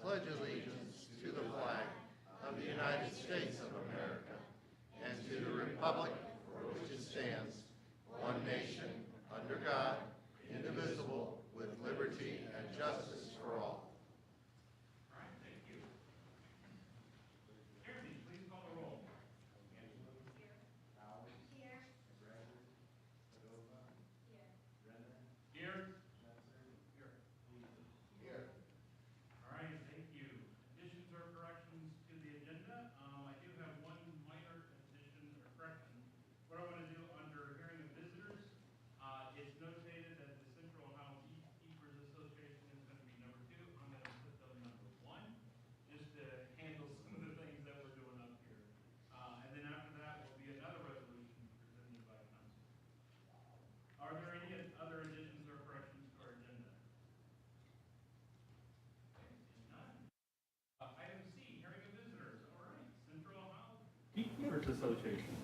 pledge allegiance to the flag of the United States of America and to the republic for which it stands, one nation, under God, indivisible, with liberty and justice for all. All right, thank you. Jeremy, please call the roll. Here. Here. All right, thank you. Additions or corrections to the agenda? I do have one minor addition or correction. What I want to do under hearing of visitors, it's notated that the Central Ohio Beekeepers Association is going to be number 2. I'm going to put them number 1, just to handle some of the things that we're doing up here. And then after that will be another resolution presented by council. Are there any other additions or corrections to our agenda? None. Item C, hearing of visitors. All right, Central Ohio Beekeepers Association.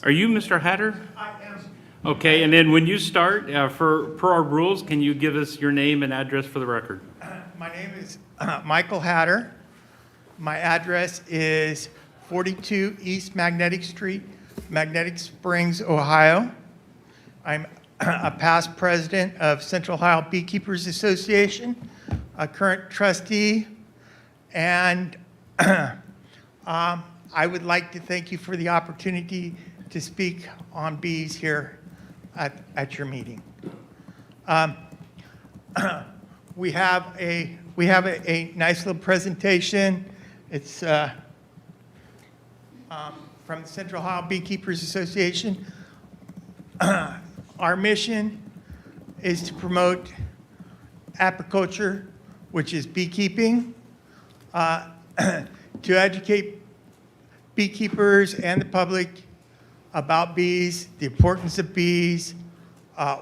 Are you Mr. Hatter? I am. Okay, and then when you start, per our rules, can you give us your name and address for the record? My name is Michael Hatter. My address is 42 East Magnetic Street, Magnetic Springs, Ohio. I'm a past president of Central Ohio Beekeepers Association, a current trustee, and I would like to thank you for the opportunity to speak on bees here at your meeting. We have a nice little presentation. It's from the Central Ohio Beekeepers Association. Our mission is to promote apiculture, which is beekeeping, to educate beekeepers and the public about bees, the importance of bees,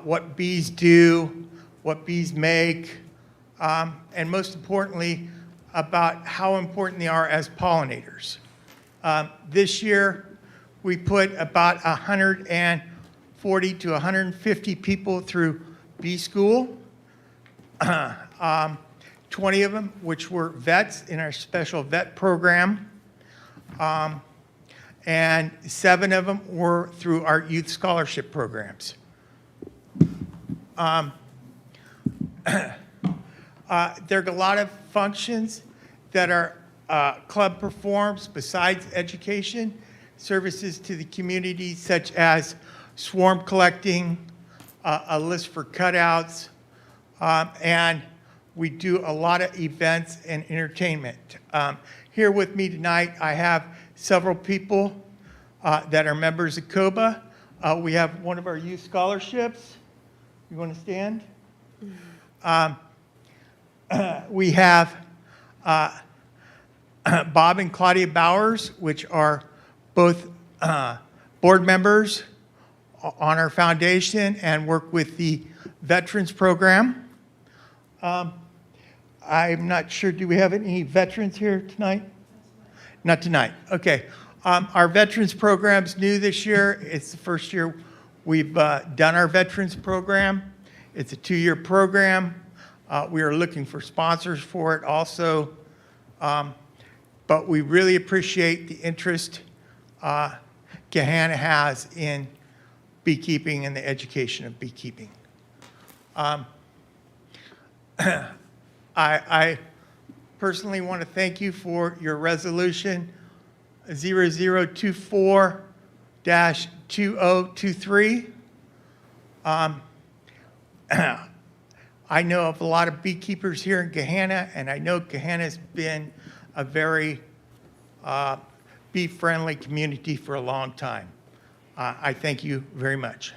what bees do, what bees make, and most importantly, about how important they are as pollinators. This year, we put about 140 to 150 people through bee school, 20 of them which were vets in our special vet program, and 7 of them were through our youth scholarship programs. There are a lot of functions that our club performs besides education, services to the community such as swarm collecting, a list for cutouts, and we do a lot of events and entertainment. Here with me tonight, I have several people that are members of COBA. We have one of our youth scholarships. You want to stand? We have Bob and Claudia Bowers, which are both board members on our foundation and work with the Veterans Program. I'm not sure, do we have any veterans here tonight? Not tonight. Okay. Our Veterans Program's new this year. It's the first year we've done our Veterans Program. It's a 2-year program. We are looking for sponsors for it also. But we really appreciate the interest Gahanna has in beekeeping and the education of beekeeping. I personally want to thank you for your resolution 0024-2023. I know of a lot of beekeepers here in Gahanna, and I know Gahanna's been a very bee-friendly community for a long time. I thank you very much.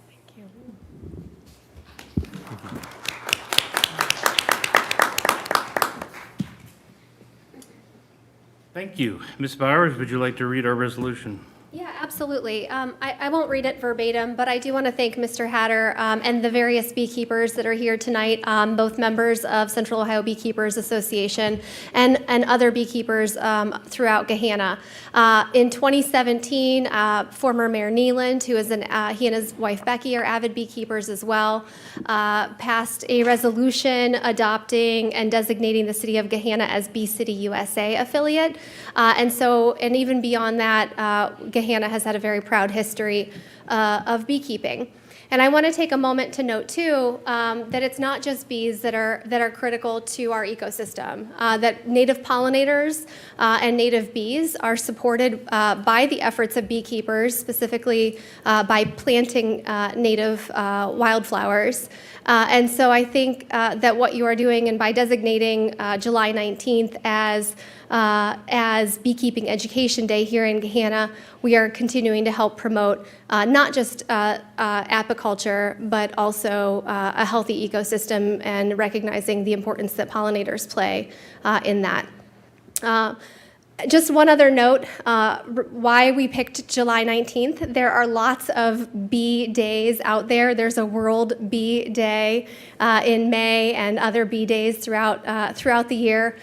Thank you. Thank you. Ms. Bowers, would you like to read our resolution? Yeah, absolutely. I won't read it verbatim, but I do want to thank Mr. Hatter and the various beekeepers that are here tonight, both members of Central Ohio Beekeepers Association and other beekeepers throughout Gahanna. In 2017, former Mayor Neeland, he and his wife Becky are avid beekeepers as well, passed a resolution adopting and designating the city of Gahanna as Bee City USA affiliate. And even beyond that, Gahanna has had a very proud history of beekeeping. And I want to take a moment to note too that it's not just bees that are critical to our ecosystem. That native pollinators and native bees are supported by the efforts of beekeepers, specifically by planting native wildflowers. And so I think that what you are doing, and by designating July 19th as Beekeeping Education Day here in Gahanna, we are continuing to help promote not just apiculture, but also a healthy ecosystem, and recognizing the importance that pollinators play in that. Just one other note, why we picked July 19th. There are lots of bee days out there. There's a World Bee Day in May, and other bee days throughout the year.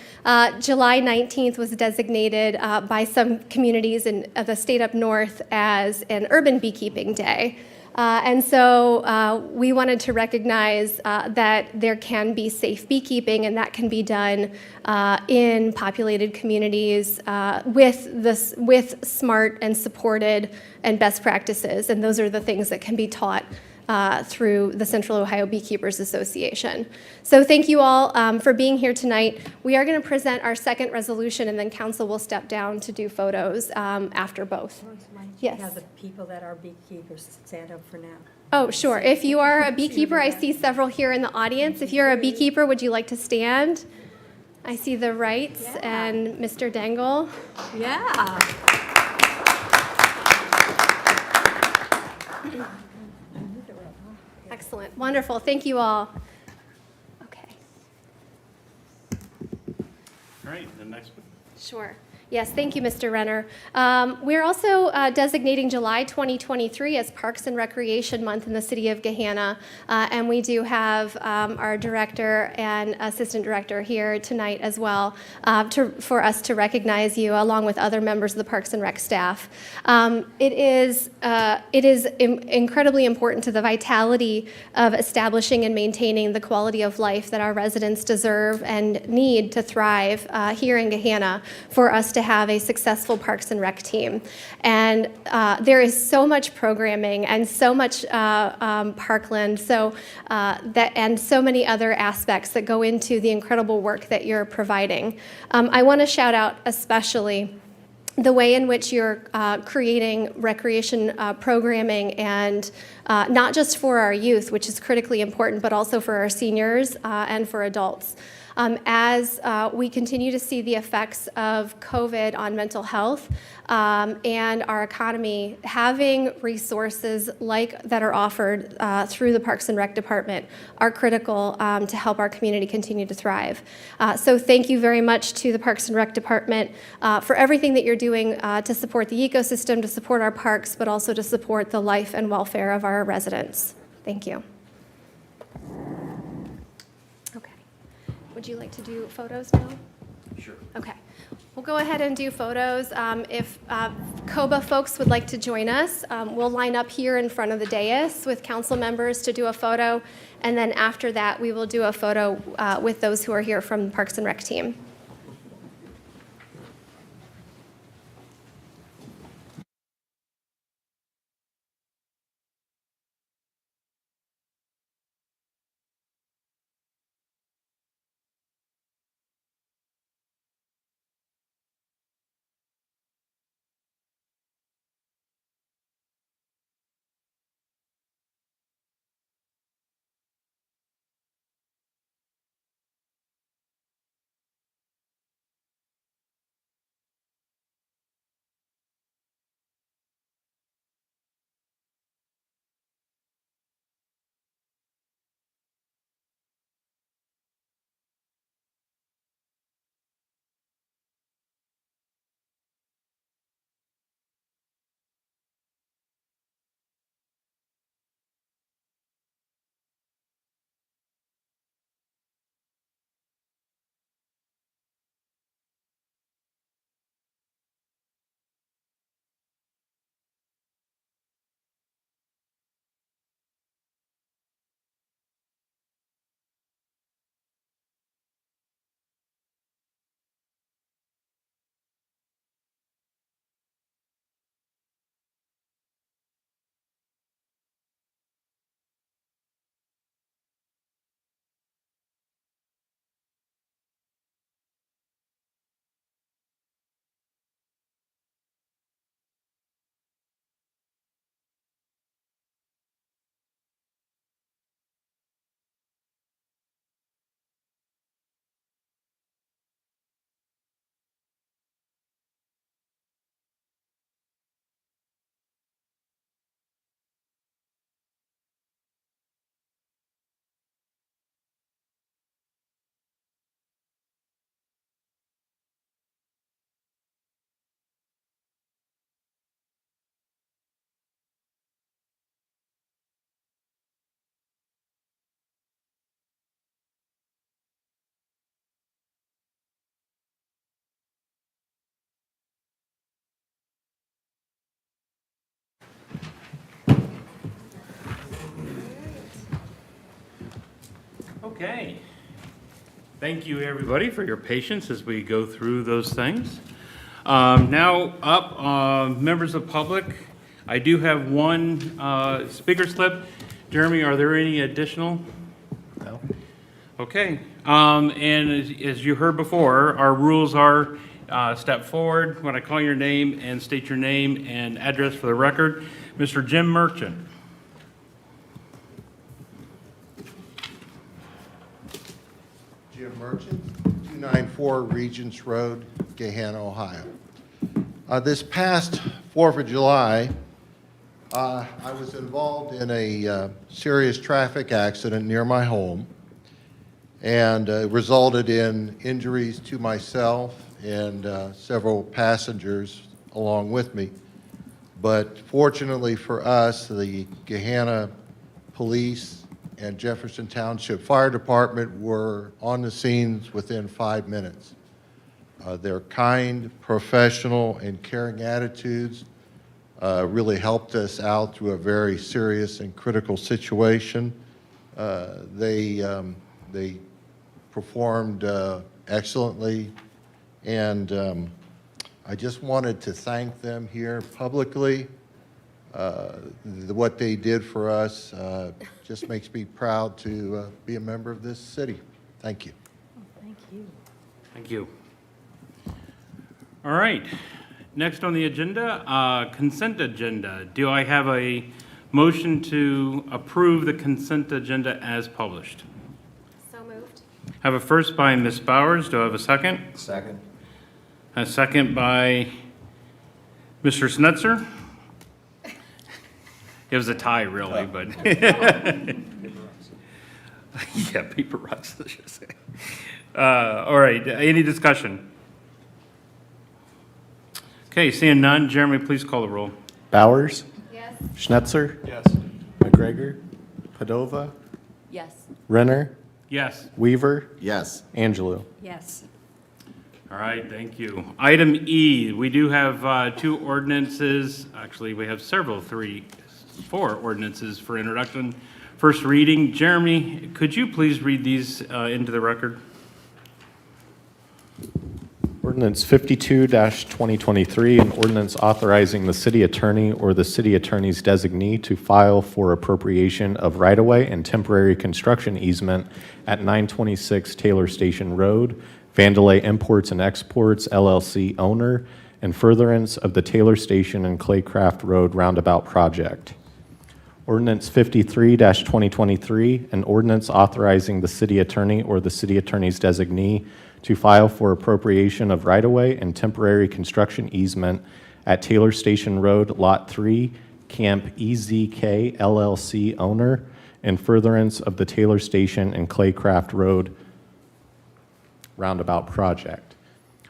July 19th was designated by some communities in the state up north as an urban beekeeping day. And so we wanted to recognize that there can be safe beekeeping, and that can be done in populated communities with smart and supported and best practices. And those are the things that can be taught through the Central Ohio Beekeepers Association. So thank you all for being here tonight. We are going to present our second resolution, and then council will step down to do photos after both. Yes. Have the people that are beekeepers stand up for now. Oh, sure. If you are a beekeeper, I see several here in the audience. If you're a beekeeper, would you like to stand? I see the Wrights and Mr. Dangle. Yeah. Excellent. Wonderful. Thank you all. Okay. All right, the next one. Sure. Yes, thank you, Mr. Renner. We're also designating July 2023 as Parks and Recreation Month in the city of Gahanna, and we do have our director and assistant director here tonight as well for us to recognize you, along with other members of the Parks and Rec staff. It is incredibly important to the vitality of establishing and maintaining the quality of life that our residents deserve and need to thrive here in Gahanna for us to have a successful Parks and Rec team. And there is so much programming and so much parkland, and so many other aspects that go into the incredible work that you're providing. I want to shout out especially the way in which you're creating recreation programming, and not just for our youth, which is critically important, but also for our seniors and for adults. As we continue to see the effects of COVID on mental health and our economy, having resources like that are offered through the Parks and Rec Department are critical to help our community continue to thrive. So thank you very much to the Parks and Rec Department for everything that you're doing to support the ecosystem, to support our parks, but also to support the life and welfare of our residents. Thank you. Okay. Would you like to do photos now? Sure. Okay. We'll go ahead and do photos. If COBA folks would like to join us, we'll line up here in front of the dais with council members to do a photo, and then after that, we will do a photo with those who are here from the Parks and Rec team. Okay. Thank you, everybody, for your patience as we go through those things. Now up, members of public. I do have one speaker slip. Jeremy, are there any additional? No. Okay. And as you heard before, our rules are step forward when I call your name and state your name and address for the record. Mr. Jim Merchant. Jim Merchant, 294 Regents Road, Gahanna, Ohio. This past 4th of July, I was involved in a serious traffic accident near my home, and resulted in injuries to myself and several passengers along with me. But fortunately for us, the Gahanna Police and Jefferson Township Fire Department were on the scenes within 5 minutes. Their kind, professional, and caring attitudes really helped us out through a very serious and critical situation. They performed excellently, and I just wanted to thank them here publicly. What they did for us just makes me proud to be a member of this city. Thank you. Thank you. Thank you. All right. Next on the agenda, consent agenda. Do I have a motion to approve the consent agenda as published? So moved. Have a first by Ms. Bowers. Do I have a second? Second. A second by Mr. Snetzer. It was a tie, really, but. Yeah, paper rocks, I should say. All right, any discussion? Okay, seeing none, Jeremy, please call the roll. Bowers. Yes. Schnetzer. Yes. McGregor. Padova. Yes. Renner. Yes. Weaver. Yes. Angelou. Yes. All right, thank you. Item E, we do have two ordinances. Actually, we have four ordinances for introduction. First reading. Jeremy, could you please read these into the record? Ordinance 52-2023, an ordinance authorizing the city attorney or the city attorney's designee to file for appropriation of right-of-way and temporary construction easement at 926 Taylor Station Road, Vandalay Imports and Exports, LLC owner, and furtherance of the Taylor Station and Claycraft Road roundabout project. Ordinance 53-2023, an ordinance authorizing the city attorney or the city attorney's designee to file for appropriation of right-of-way and temporary construction easement at Taylor Station Road, Lot 3, Camp EZK LLC owner, and furtherance of the Taylor Station and Claycraft Road roundabout project.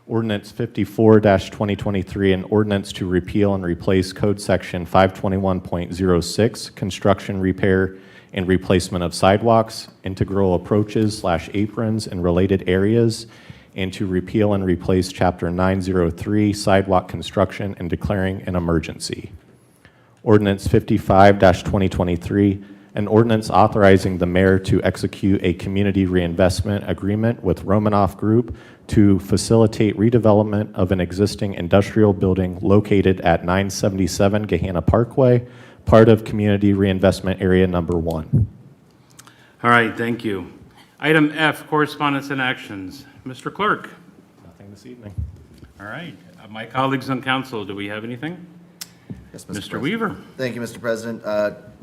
Ordinance 54-2023, an ordinance to repeal and replace Code Section 521.06, construction, repair, and replacement of sidewalks, integral approaches/aprons and related areas, and to repeal and replace Chapter 903, sidewalk construction, and declaring an emergency. Ordinance 55-2023, an ordinance authorizing the mayor to execute a community reinvestment agreement with Romanoff Group to facilitate redevelopment of an existing industrial building located at 977 Gahanna Parkway, part of Community Reinvestment Area Number 1. All right, thank you. Item F, correspondence and actions. Mr. Clerk. Nothing this evening. All right, my colleagues on council, do we have anything? Yes, Mr. President. Weaver. Thank you, Mr. President.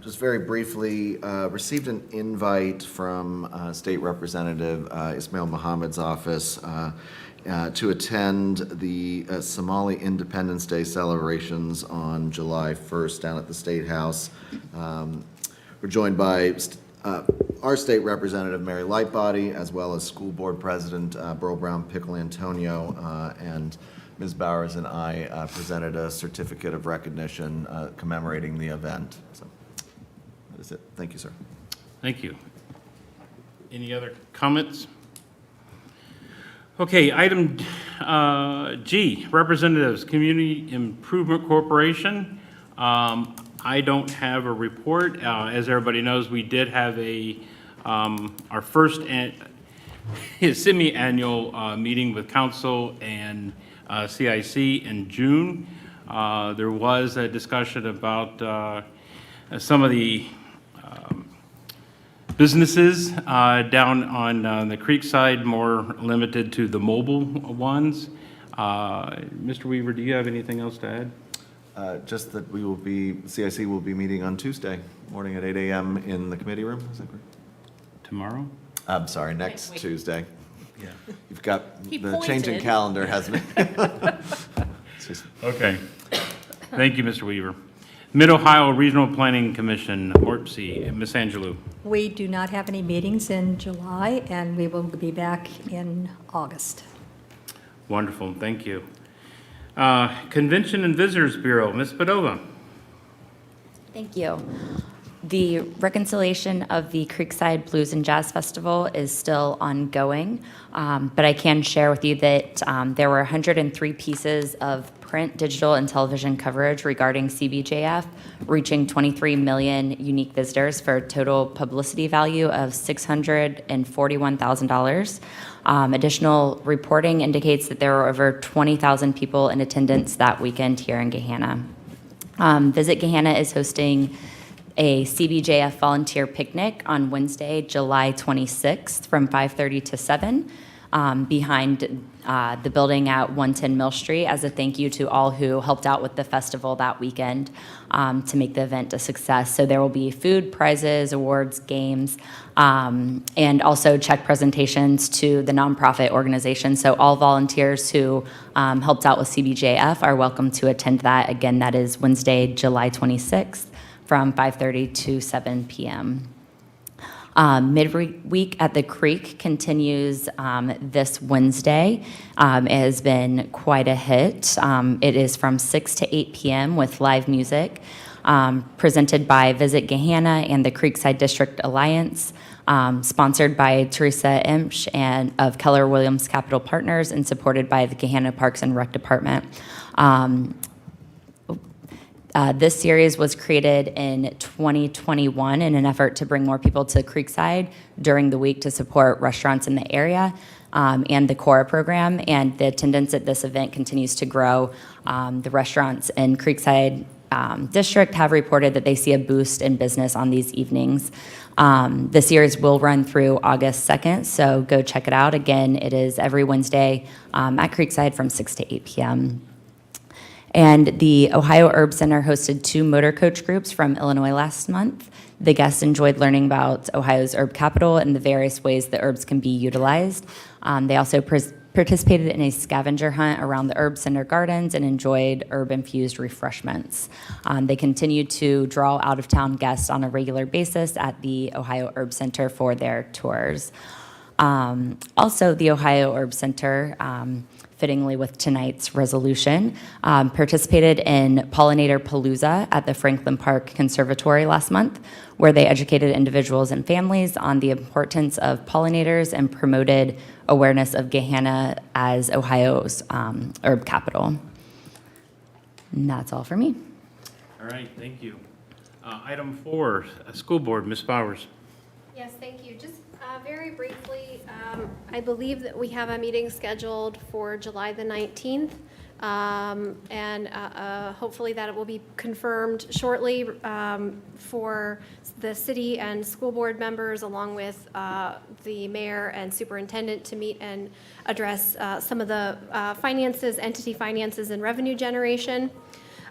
Just very briefly, received an invite from State Representative Ismail Mohammed's office to attend the Somali Independence Day celebrations on July 1st down at the State House. We're joined by our state representative, Mary Lightbody, as well as School Board President Burl Brown Pickle Antonio, and Ms. Bowers and I presented a certificate of recognition commemorating the event. So that is it. Thank you, sir. Thank you. Any other comments? Okay, item G, representatives, Community Improvement Corporation. I don't have a report. As everybody knows, we did have a our first semi-annual meeting with council and CIC in June. There was a discussion about some of the businesses down on the creek side, more limited to the mobile ones. Mr. Weaver, do you have anything else to add? Just that CIC will be meeting on Tuesday morning at 8 a.m. in the committee room. Is that correct? Tomorrow? I'm sorry, next Tuesday. Yeah. You've got, He the changing pointed. calendar has me. Okay. Thank you, Mr. Weaver. Mid-Ohio Regional Planning Commission, MORPC, Ms. Angelou. We do not have any meetings in July, and we will be back in August. Wonderful, thank you. Convention and Visitors Bureau, Ms. Padova. Thank you. The reconciliation of the Creekside Blues and Jazz Festival is still ongoing, but I can share with you that there were 103 pieces of print, digital, and television coverage regarding CBJF, reaching 23 million unique visitors for a total publicity value of $641,000. Additional reporting indicates that there were over 20,000 people in attendance that weekend here in Gahanna. Visit Gahanna is hosting a CBJF volunteer picnic on Wednesday, July 26th from 5:30 to 7 behind the building at 110 Mill Street as a thank you to all who helped out with the festival that weekend to make the event a success. So there will be food, prizes, awards, games, and also check presentations to the nonprofit organization. So all volunteers who helped out with CBJF are welcome to attend that. Again, that is Wednesday, July 26th. From 5:30 to 7 p.m. Midweek at the Creek continues this Wednesday. It has been quite a hit. It is from 6 to 8 p.m. with live music presented by Visit Gahanna and the Creekside District Alliance, sponsored by Teresa Imsch and of Keller Williams Capital Partners and supported by the Gahanna Parks and Rec Department. This series was created in 2021 in an effort to bring more people to Creekside during the week to support restaurants in the area and the CORA program. And the attendance at this event continues to grow. The restaurants in Creekside District have reported that they see a boost in business on these evenings. The series will run through August 2nd, so go check it out. Again, it is every Wednesday at Creekside from 6 to 8 p.m. And the Ohio Herb Center hosted 2 motor coach groups from Illinois last month. The guests enjoyed learning about Ohio's herb capital and the various ways the herbs can be utilized. They also participated in a scavenger hunt around the Herb Center gardens and enjoyed herb-infused refreshments. They continue to draw out-of-town guests on a regular basis at the Ohio Herb Center for their tours. Also, the Ohio Herb Center, fittingly with tonight's resolution, participated in Pollinator Palooza at the Franklin Park Conservatory last month, where they educated individuals and families on the importance of pollinators and promoted awareness of Gahanna as Ohio's herb capital. And that's all for me. All right, thank you. Item 4, School Board, Ms. Bowers. Yes, thank you. Just very briefly, I believe that we have a meeting scheduled for July the 19th, and hopefully that it will be confirmed shortly for the city and school board members, along with the mayor and superintendent, to meet and address some of the finances, entity finances, and revenue generation.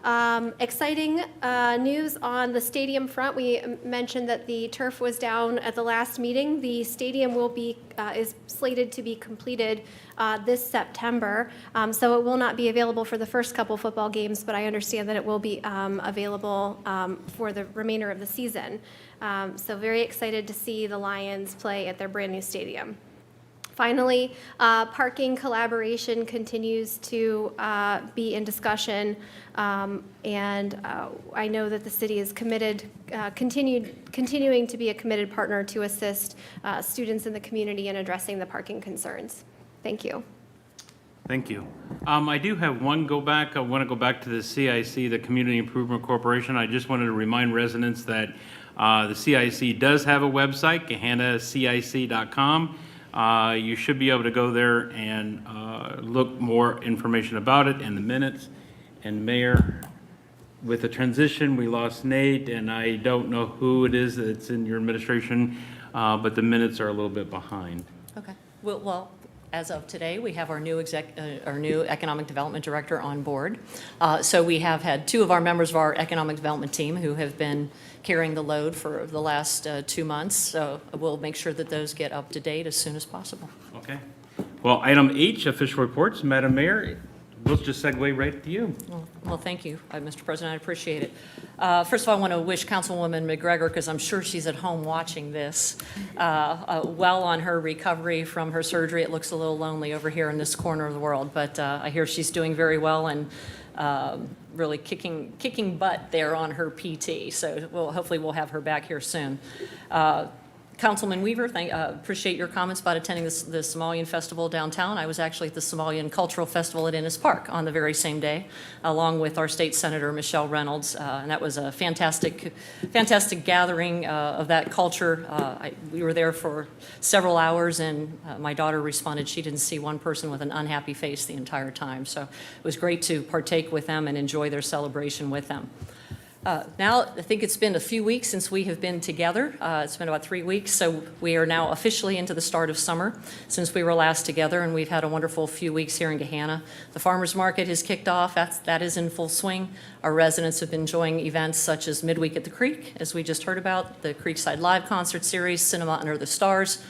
Exciting news on the stadium front. We mentioned that the turf was down at the last meeting. The stadium will be is slated to be completed this September, so it will not be available for the first couple football games, but I understand that it will be available for the remainder of the season. So very excited to see the Lions play at their brand new stadium. Finally, parking collaboration continues to be in discussion, and I know that the city is committed, continuing to be a committed partner to assist students in the community in addressing the parking concerns. Thank you. Thank you. I do have one go back. I want to go back to the CIC, the Community Improvement Corporation. I just wanted to remind residents that The CIC does have a website, GahannaCIC.com. You should be able to go there and look more information about it and the minutes. And Mayor, with the transition, we lost Nate, and I don't know who it is that's in your administration, but the minutes are a little bit behind. Okay. Well, as of today, we have our new economic development director on board. So we have had 2 of our members of our economic development team who have been carrying the load for the last 2 months. So we'll make sure that those get up to date as soon as possible. Okay. Well, item H, official reports. Madam Mayor, we'll just segue right to you. Well, thank you, Mr. President. I appreciate it. First of all, I want to wish Councilwoman McGregor, because I'm sure she's at home watching this, well on her recovery from her surgery. It looks a little lonely over here in this corner of the world, but I hear she's doing very well and really kicking butt there on her PT. So hopefully we'll have her back here soon. Councilman Weaver, appreciate your comments about attending the Somalian Festival downtown. I was actually at the Somalian Cultural Festival at Innis Park on the very same day, along with our state senator, Michelle Reynolds, and that was a fantastic gathering of that culture. We were there for several hours, and my daughter responded she didn't see one person with an unhappy face the entire time. So it was great to partake with them and enjoy their celebration with them. Now, I think it's been a few weeks since we have been together. It's been about 3 weeks, so we are now officially into the start of summer since we were last together, and we've had a wonderful few weeks here in Gahanna. The farmers market has kicked off. That is in full swing. Our residents have been enjoying events such as Midweek at the Creek, as we just heard about, the Creekside Live Concert Series, Cinema Under the Stars.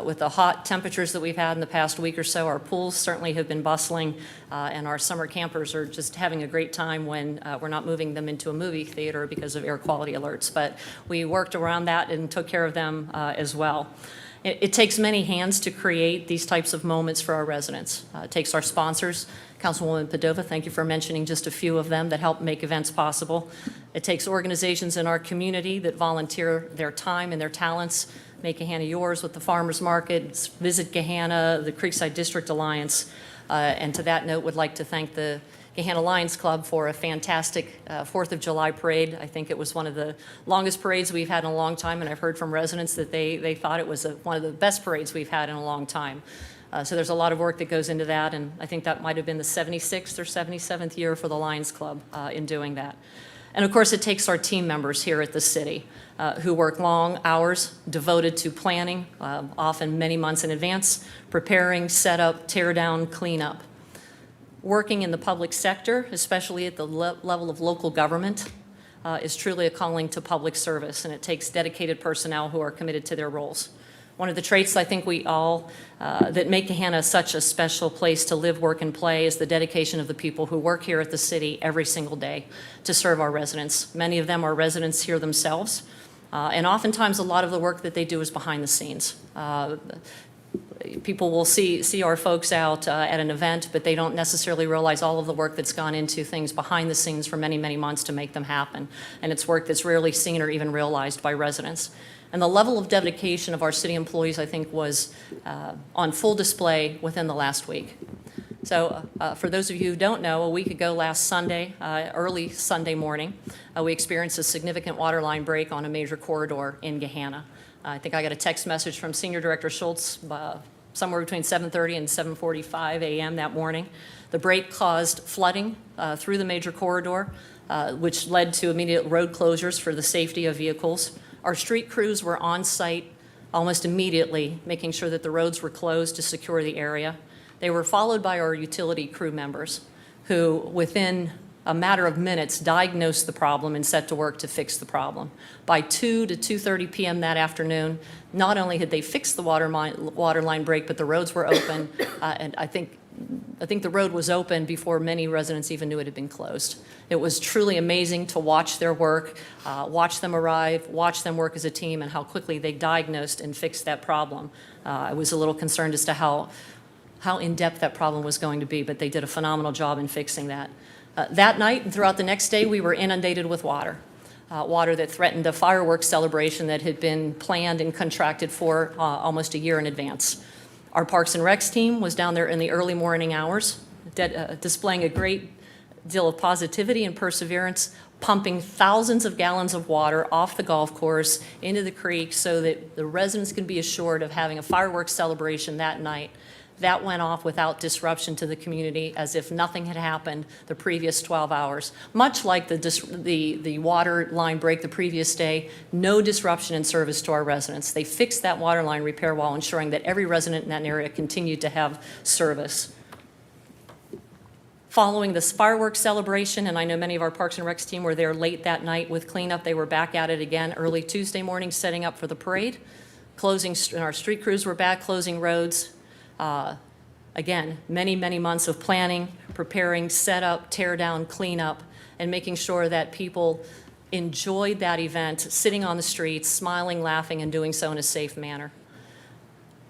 With the hot temperatures that we've had in the past week or so, our pools certainly have been bustling, and our summer campers are just having a great time when we're not moving them into a movie theater because of air quality alerts. But we worked around that and took care of them as well. It takes many hands to create these types of moments for our residents. It takes our sponsors. Councilwoman Padova, thank you for mentioning just a few of them that help make events possible. It takes organizations in our community that volunteer their time and their talents. Make Gahanna yours with the farmers market, Visit Gahanna, the Creekside District Alliance. And to that note, would like to thank the Gahanna Lions Club for a fantastic 4th of July parade. I think it was one of the longest parades we've had in a long time, and I've heard from residents that they thought it was one of the best parades we've had in a long time. So there's a lot of work that goes into that, and I think that might have been the 76th or 77th year for the Lions Club in doing that. And of course, it takes our team members here at the city who work long hours devoted to planning, often many months in advance, preparing, set up, tear down, clean up. Working in the public sector, especially at the level of local government, is truly a calling to public service, and it takes dedicated personnel who are committed to their roles. One of the traits I think we all, that make Gahanna such a special place to live, work, and play is the dedication of the people who work here at the city every single day to serve our residents. Many of them are residents here themselves, and oftentimes a lot of the work that they do is behind the scenes. People will see our folks out at an event, but they don't necessarily realize all of the work that's gone into things behind the scenes for many, many months to make them happen. And it's work that's rarely seen or even realized by residents. And the level of dedication of our city employees, I think, was on full display within the last week. So for those of you who don't know, a week ago last Sunday, early Sunday morning, we experienced a significant water line break on a major corridor in Gahanna. I think I got a text message from Senior Director Schultz somewhere between 7:30 and 7:45 a.m. that morning. The break caused flooding through the major corridor, which led to immediate road closures for the safety of vehicles. Our street crews were on site almost immediately, making sure that the roads were closed to secure the area. They were followed by our utility crew members, who within a matter of minutes diagnosed the problem and set to work to fix the problem. By 2 to 2:30 p.m. that afternoon, not only had they fixed the water line break, but the roads were open, and I think the road was open before many residents even knew it had been closed. It was truly amazing to watch their work, watch them arrive, watch them work as a team, and how quickly they diagnosed and fixed that problem. I was a little concerned as to how in-depth that problem was going to be, but they did a phenomenal job in fixing that. That night and throughout the next day, we were inundated with water. Water that threatened a fireworks celebration that had been planned and contracted for almost a year in advance. Our Parks and Recs team was down there in the early morning hours, displaying a great deal of positivity and perseverance, pumping thousands of gallons of water off the golf course into the creek so that the residents can be assured of having a fireworks celebration that night. That went off without disruption to the community, as if nothing had happened the previous 12 hours. Much like the water line break the previous day, no disruption in service to our residents. They fixed that water line repair while ensuring that every resident in that area continued to have service. Following this fireworks celebration, and I know many of our Parks and Recs team were there late that night with cleanup, they were back at it again early Tuesday morning, setting up for the parade. Our street crews were back closing roads. Again, many, many months of planning, preparing, set up, tear down, clean up, and making sure that people enjoyed that event, sitting on the streets, smiling, laughing, and doing so in a safe manner.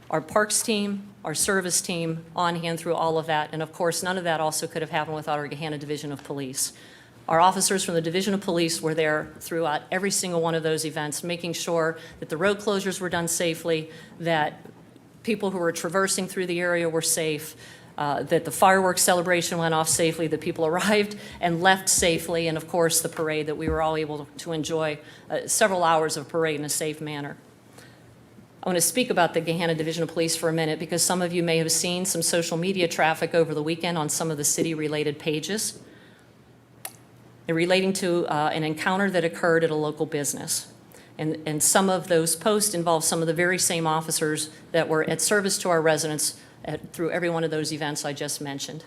Our parks team, our service team on hand through all of that, and of course, none of that also could have happened without our Gahanna Division of Police. Our officers from the Division of Police were there throughout every single one of those events, making sure that the road closures were done safely, that people who were traversing through the area were safe, that the fireworks celebration went off safely, that people arrived and left safely, and of course, the parade, that we were all able to enjoy several hours of parade in a safe manner. I want to speak about the Gahanna Division of Police for a minute because some of you may have seen some social media traffic over the weekend on some of the city-related pages relating to an encounter that occurred at a local business. And some of those posts involve some of the very same officers that were at service to our residents through every one of those events I just mentioned.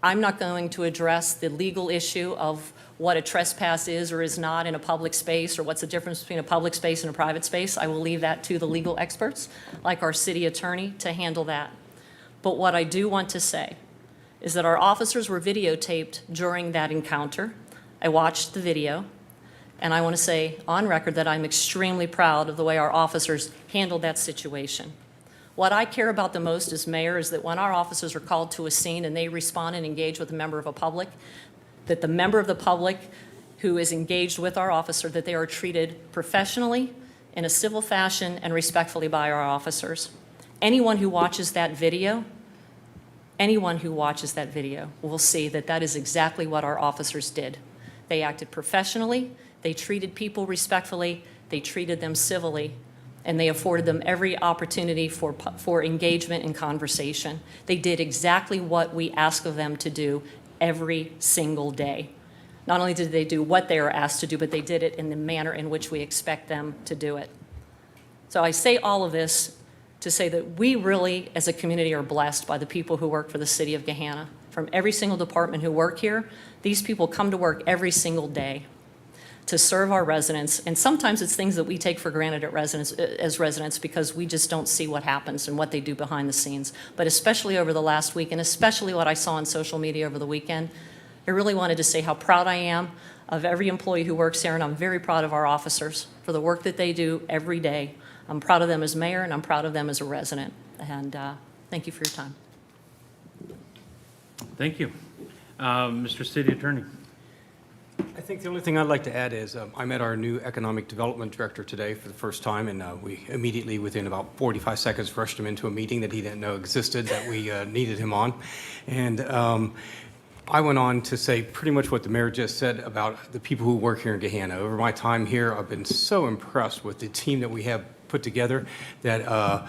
I'm not going to address the legal issue of what a trespass is or is not in a public space, or what's the difference between a public space and a private space. I will leave that to the legal experts, like our city attorney, to handle that. But what I do want to say is that our officers were videotaped during that encounter. I watched the video, and I want to say on record that I'm extremely proud of the way our officers handled that situation. What I care about the most as mayor is that when our officers are called to a scene and they respond and engage with a member of the public, that the member of the public who is engaged with our officer, that they are treated professionally, in a civil fashion, and respectfully by our officers. Anyone who watches that video will see that that is exactly what our officers did. They acted professionally, they treated people respectfully, they treated them civilly, and they afforded them every opportunity for engagement and conversation. They did exactly what we ask of them to do every single day. Not only did they do what they were asked to do, but they did it in the manner in which we expect them to do it. So I say all of this to say that we really, as a community, are blessed by the people who work for the city of Gahanna. From every single department who work here, these people come to work every single day to serve our residents, and sometimes it's things that we take for granted as residents because we just don't see what happens and what they do behind the scenes. But especially over the last week, and especially what I saw on social media over the weekend, I really wanted to say how proud I am of every employee who works here, and I'm very proud of our officers for the work that they do every day. I'm proud of them as mayor, and I'm proud of them as a resident. And thank you for your time. Thank you. Mr. City Attorney. I think the only thing I'd like to add is I met our new economic development director today for the first time, and we immediately, within about 45 seconds, rushed him into a meeting that he didn't know existed that we needed him on. And I went on to say pretty much what the mayor just said about the people who work here in Gahanna. Over my time here, I've been so impressed with the team that we have put together that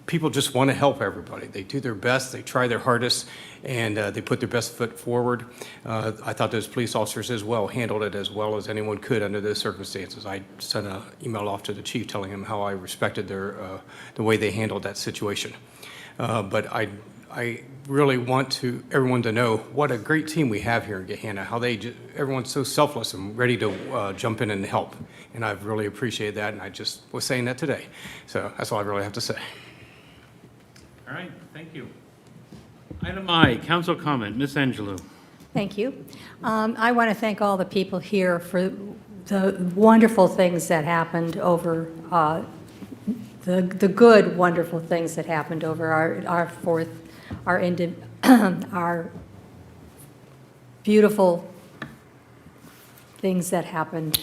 people just want to help everybody. They do their best, they try their hardest, and they put their best foot forward. I thought those police officers as well handled it as well as anyone could under those circumstances. I sent an email off to the chief telling him how I respected the way they handled that situation. But I really want everyone to know what a great team we have here in Gahanna, how everyone's so selfless and ready to jump in and help. And I've really appreciated that, and I just was saying that today. So that's all I really have to say. All right, thank you. Item I, council comment. Ms. Angelou. Thank you. I want to thank all the people here for the wonderful things that happened over, the good, wonderful things that happened over our beautiful things that happened.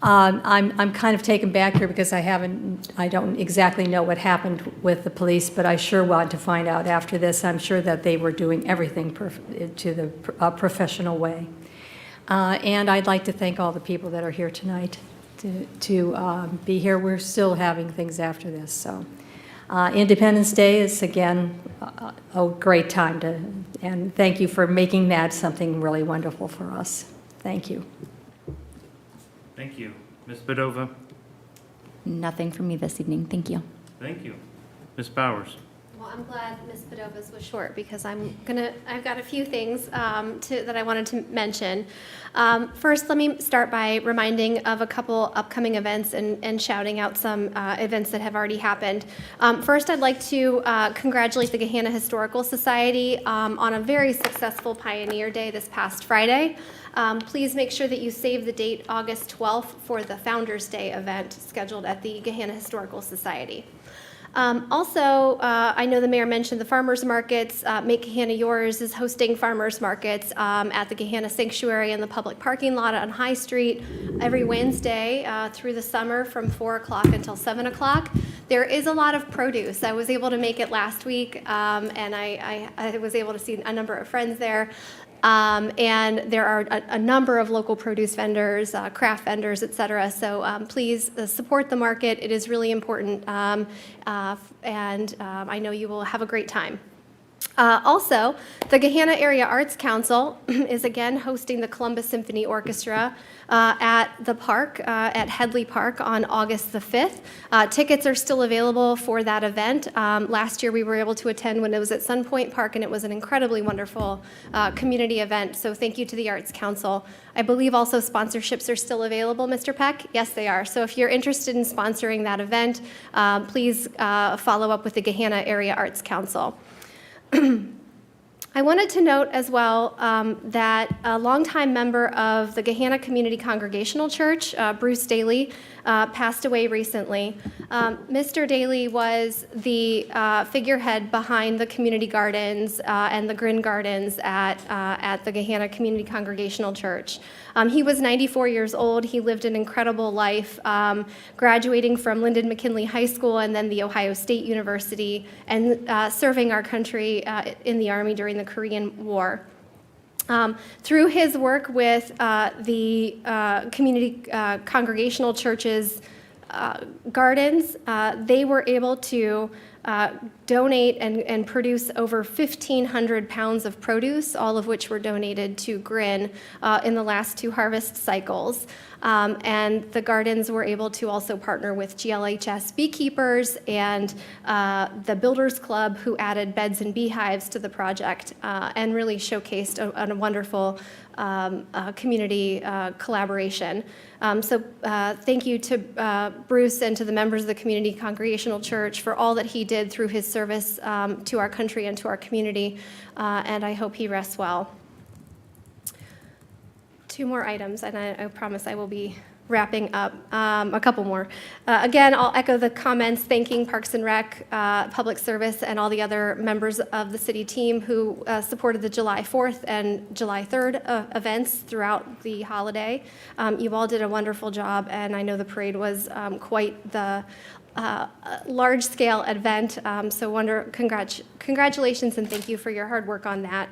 I'm kind of taken back here because I don't exactly know what happened with the police, but I sure want to find out after this. I'm sure that they were doing everything to the professional way. And I'd like to thank all the people that are here tonight to be here. We're still having things after this, so. Independence Day is, again, a great time and thank you for making that something really wonderful for us. Thank you. Thank you. Ms. Badova? Nothing from me this evening. Thank you. Thank you. Ms. Bowers? Well, I'm glad Ms. Padova's was short because I've got a few things that I wanted to mention. First, let me start by reminding of a couple upcoming events and shouting out some events that have already happened. First, I'd like to congratulate the Gahanna Historical Society on a very successful Pioneer Day this past Friday. Please make sure that you save the date August 12th for the Founders Day event scheduled at the Gahanna Historical Society. Also, I know the mayor mentioned the farmers markets. Make Gahanna Yours is hosting farmers markets at the Gahanna Sanctuary in the public parking lot on High Street every Wednesday through the summer from 4 o'clock until 7 o'clock. There is a lot of produce. I was able to make it last week, and I was able to see a number of friends there. And there are a number of local produce vendors, craft vendors, et cetera. So please support the market. It is really important, and I know you will have a great time. Also, the Gahanna Area Arts Council is again hosting the Columbus Symphony Orchestra at the park, at Headley Park on August the 5th. Tickets are still available for that event. Last year we were able to attend when it was at Sun Point Park, and it was an incredibly wonderful community event. So thank you to the Arts Council. I believe also sponsorships are still available, Mr. Peck? Yes, they are. So if you're interested in sponsoring that event, please follow up with the Gahanna Area Arts Council. I wanted to note as well that a longtime member of the Gahanna Community Congregational Church, Bruce Daly, passed away recently. Mr. Daly was the figurehead behind the community gardens and the Grin Gardens at the Gahanna Community Congregational Church. He was 94 years old. He lived an incredible life, graduating from Lyndon McKinley High School and then the Ohio State University, and serving our country in the Army during the Korean War. Through his work with the community congregational churches gardens, they were able to donate and produce over 1,500 pounds of produce, all of which were donated to Grin in the last 2 harvest cycles. And the gardens were able to also partner with GLHS beekeepers and the Builders Club, who added beds and beehives to the project and really showcased a wonderful community collaboration. So thank you to Bruce and to the members of the Community Congregational Church for all that he did through his service to our country and to our community, and I hope he rests well. 2 more items, and I promise I will be wrapping up. A couple more. Again, I'll echo the comments thanking Parks and Rec, Public Service, and all the other members of the city team who supported the July 4th and July 3rd events throughout the holiday. You all did a wonderful job, and I know the parade was quite the large-scale event. So congratulations and thank you for your hard work on that.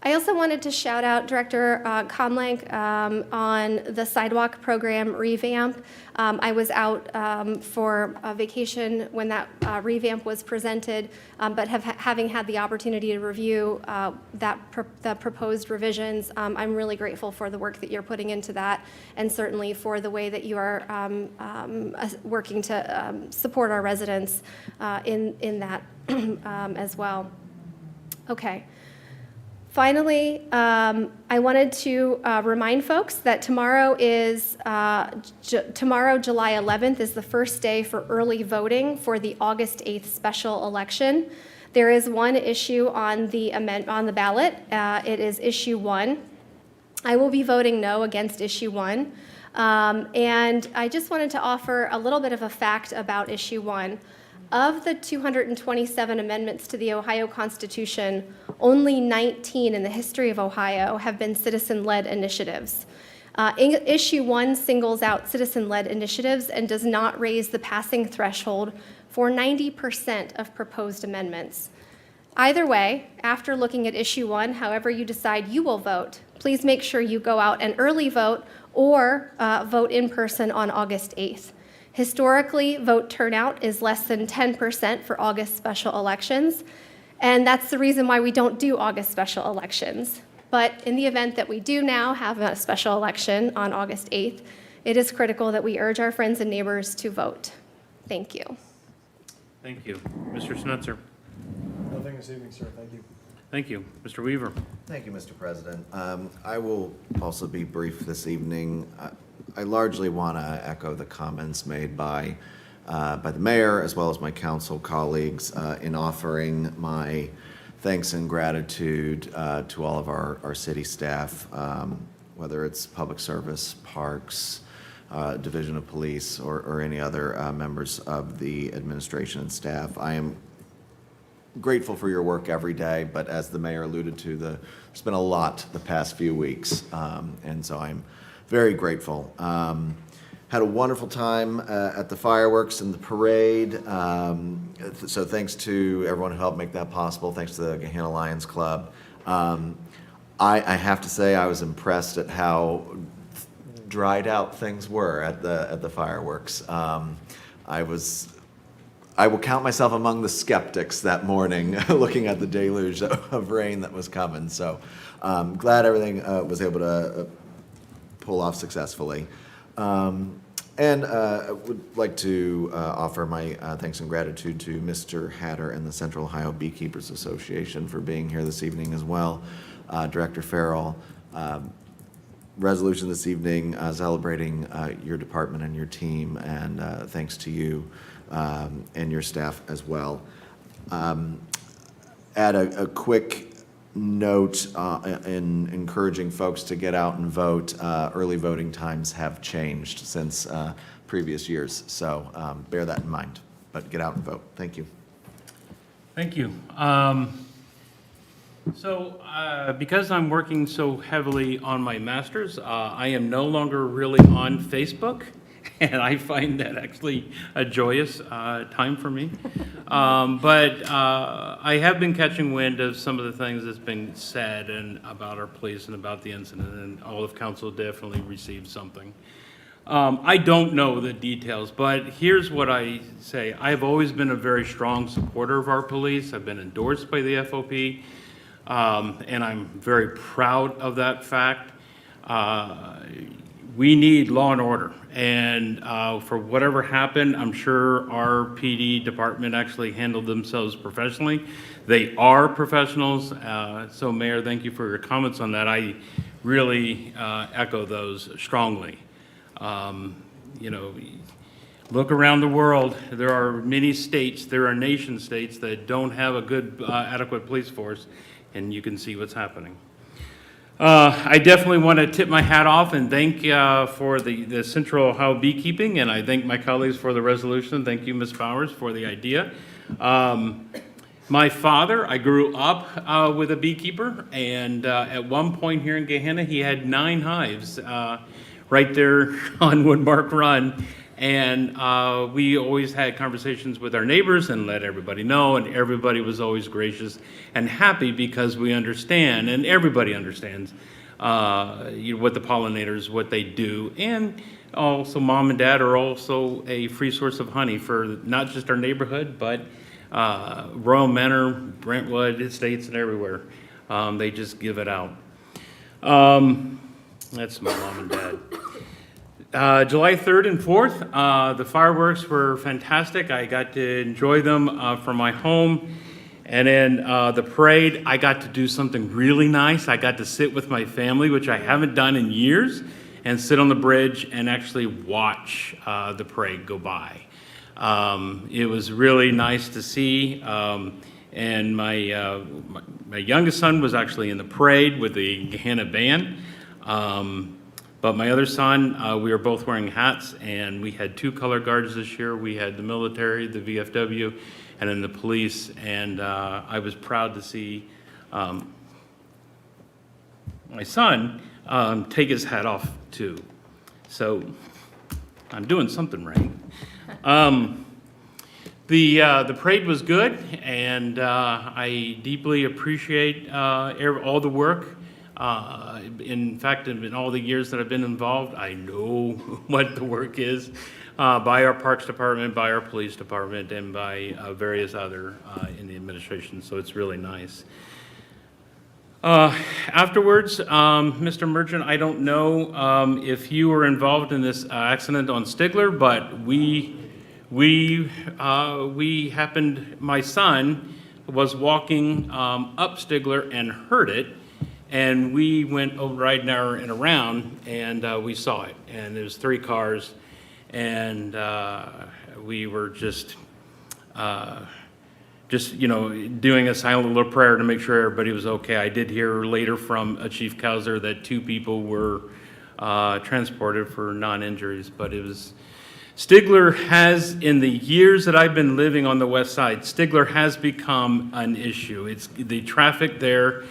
I also wanted to shout out Director Comlank on the sidewalk program revamp. I was out for a vacation when that revamp was presented, but having had the opportunity to review the proposed revisions, I'm really grateful for the work that you're putting into that, and certainly for the way that you are working to support our residents in that as well. Okay. Finally, I wanted to remind folks that tomorrow, July 11th, is the first day for early voting for the August 8th special election. There is one issue on the ballot. It is issue 1. I will be voting no against issue 1. And I just wanted to offer a little bit of a fact about issue 1. Of the 227 amendments to the Ohio Constitution, only 19 in the history of Ohio have been citizen-led initiatives. Issue 1 singles out citizen-led initiatives and does not raise the passing threshold for 90% of proposed amendments. Either way, after looking at issue 1, however you decide you will vote, please make sure you go out and early vote or vote in person on August 8th. Historically, vote turnout is less than 10% for August special elections, and that's the reason why we don't do August special elections. But in the event that we do now have a special election on August 8th, it is critical that we urge our friends and neighbors to vote. Thank you. Thank you. Mr. Schnitzer. Nothing this evening, sir. Thank you. Thank you. Mr. Weaver. Thank you, Mr. President. I will also be brief this evening. I largely want to echo the comments made by the mayor as well as my council colleagues in offering my thanks and gratitude to all of our city staff, whether it's public service, parks, Division of Police, or any other members of the administration and staff. I am grateful for your work every day, but as the mayor alluded to, there's been a lot the past few weeks, and so I'm very grateful. Had a wonderful time at the fireworks and the parade, so thanks to everyone who helped make that possible. Thanks to the Gahanna Lions Club. I have to say I was impressed at how dried out things were at the fireworks. I will count myself among the skeptics that morning looking at the deluge of rain that was coming. So glad everything was able to pull off successfully. And I would like to offer my thanks and gratitude to Mr. Hatter and the Central Ohio Beekeepers Association for being here this evening as well. Director Farrell, resolution this evening celebrating your department and your team, and thanks to you and your staff as well. Add a quick note in encouraging folks to get out and vote. Early voting times have changed since previous years, so bear that in mind. But get out and vote. Thank you. Thank you. Because I'm working so heavily on my master's, I am no longer really on Facebook, and I find that actually a joyous time for me. But I have been catching wind of some of the things that's been said and about our police and about the incident, and all of council definitely received something. I don't know the details, but here's what I say. I've always been a very strong supporter of our police. I've been endorsed by the FOP. And I'm very proud of that fact. We need law and order, and for whatever happened, I'm sure our PD department actually handled themselves professionally. They are professionals, so Mayor, thank you for your comments on that. I really echo those strongly. You know, look around the world. There are many states, there are nation states that don't have a good, adequate police force, and you can see what's happening. I definitely want to tip my hat off and thank for the Central Ohio beekeeping, and I thank my colleagues for the resolution. Thank you, Ms. Bowers, for the idea. My father, I grew up with a beekeeper, and at one point here in Gahanna, he had 9 hives right there on Woodmark Run. And we always had conversations with our neighbors and let everybody know, and everybody was always gracious and happy because we understand, and everybody understands what the pollinators, what they do, and also mom and dad are also a free source of honey for not just our neighborhood, but Royal Manor, Brentwood Estates, and everywhere. They just give it out. That's my mom and dad. July 3rd and 4th, the fireworks were fantastic. I got to enjoy them from my home. And then the parade, I got to do something really nice. I got to sit with my family, which I haven't done in years, and sit on the bridge and actually watch the parade go by. It was really nice to see. And my youngest son was actually in the parade with the Gahanna band. But my other son, we were both wearing hats, and we had 2 color guards this year. We had the military, the VFW, and then the police. And I was proud to see my son take his hat off to. So I'm doing something right. The parade was good, and I deeply appreciate all the work. In fact, in all the years that I've been involved, I know what the work is by our Parks Department, by our Police Department, and by various other in the administration, so it's really nice. Afterwards, Mr. Merchant, I don't know if you were involved in this accident on Stigler, but we happened, my son was walking up Stigler and heard it, and we went right now and around, and we saw it, and there was 3 cars, and we were just doing a silent little prayer to make sure everybody was okay. I did hear later from Chief Kauser that 2 people were transported for non-injuries, but it was, Stigler has, in the years that I've been living on the west side, Stigler has become an issue. The traffic there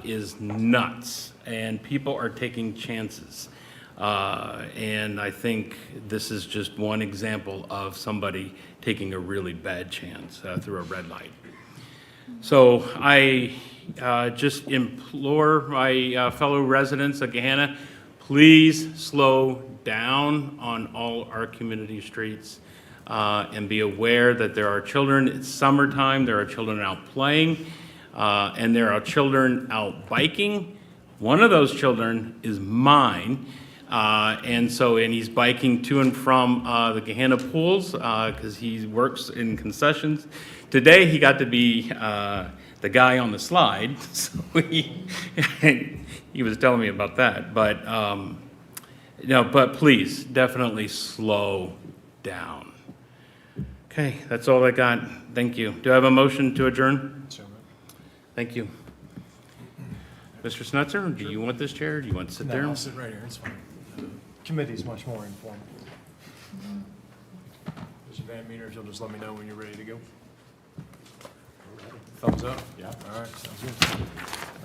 is nuts, and people are taking chances. And I think this is just one example of somebody taking a really bad chance through a red light. So I just implore my fellow residents of Gahanna, please slow down on all our community streets and be aware that there are children. It's summertime, there are children out playing, and there are children out biking. One of those children is mine. And he's biking to and from the Gahanna pools because he works in concessions. Today he got to be the guy on the slide, so he was telling me about that. But but please definitely slow down. Okay, that's all I got. Thank you. Do I have a motion to adjourn? Thank you. Mr. Snutzer, do you want this chair? Do you want to sit there? No, I'll sit right here, it's fine. Committee's much more informal. Mr. Van Meter, if you'll just let me know when you're ready to go. Thumbs up? Yeah. All right, sounds good.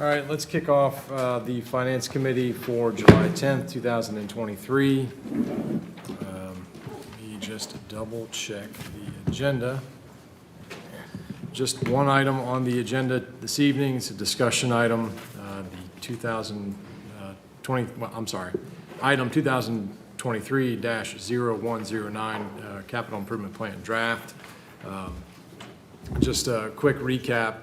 All right, let's kick off the Finance Committee for July 10th, 2023. Let me just double check the agenda. Just one item on the agenda this evening. It's a discussion item, the 2020, well, I'm sorry, item 2023-0109 Capital Improvement Plan Draft. Just a quick recap.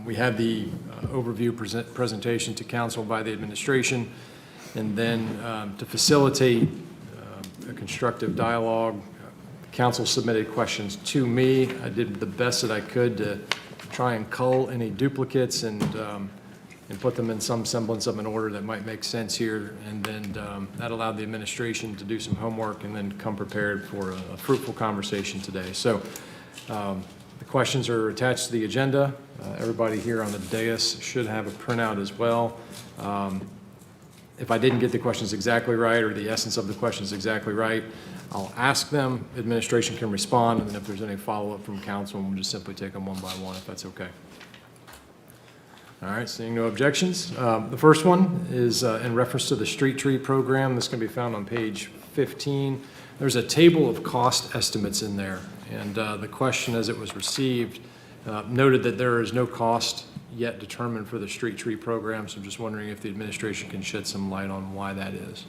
We had the overview presentation to council by the administration, and then to facilitate a constructive dialogue, council submitted questions to me. I did the best that I could to try and cull any duplicates and put them in some semblance of an order that might make sense here. And then that allowed the administration to do some homework and then come prepared for a fruitful conversation today. So the questions are attached to the agenda. Everybody here on the dais should have a printout as well. If I didn't get the questions exactly right or the essence of the questions exactly right, I'll ask them, administration can respond, and then if there's any follow-up from council, we'll just simply take them one by one if that's okay. All right, seeing no objections. The first one is in reference to the street tree program. This can be found on page 15. There's a table of cost estimates in there, and the question as it was received noted that there is no cost yet determined for the street tree program, so I'm just wondering if the administration can shed some light on why that is.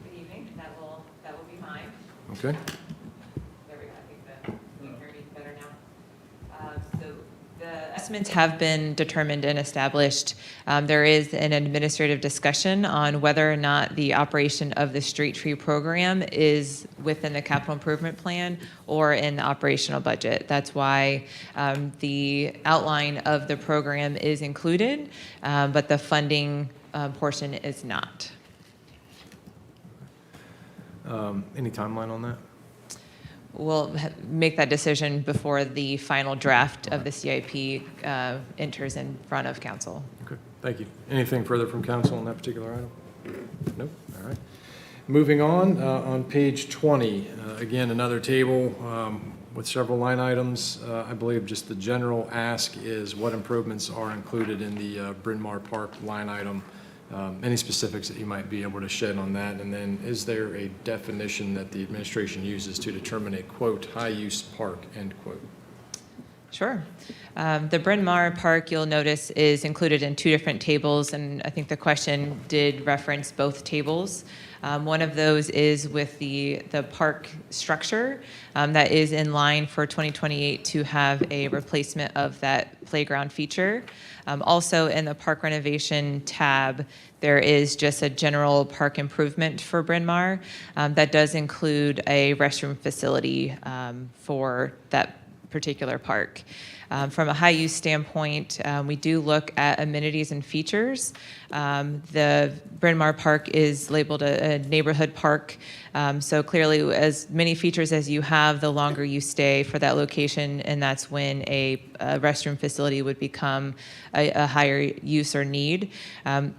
Good evening, that will be mine. Okay. There we go, I think you can hear me better now. So the estimates have been determined and established. There is an administrative discussion on whether or not the operation of the street tree program is within the capital improvement plan or in the operational budget. That's why the outline of the program is included, but the funding portion is not. Any timeline on that? We'll make that decision before the final draft of the CIP enters in front of council. Okay, thank you. Anything further from council on that particular item? Nope, all right. Moving on page 20, again, another table with several line items. I believe just the general ask is what improvements are included in the Bryn Mawr Park line item Any specifics that you might be able to shed on that? And then is there a definition that the administration uses to determine a, quote, high-use park, end quote? Sure. The Bryn Mawr Park, you'll notice, is included in two different tables, and I think the question did reference both tables. One of those is with the park structure that is in line for 2028 to have a replacement of that playground feature. Also, in the park renovation tab, there is just a general park improvement for Bryn Mawr that does include a restroom facility for that particular park. From a high-use standpoint, we do look at amenities and features. The Bryn Mawr Park is labeled a neighborhood park, so clearly as many features as you have, the longer you stay for that location, and that's when a restroom facility would become a higher use or need.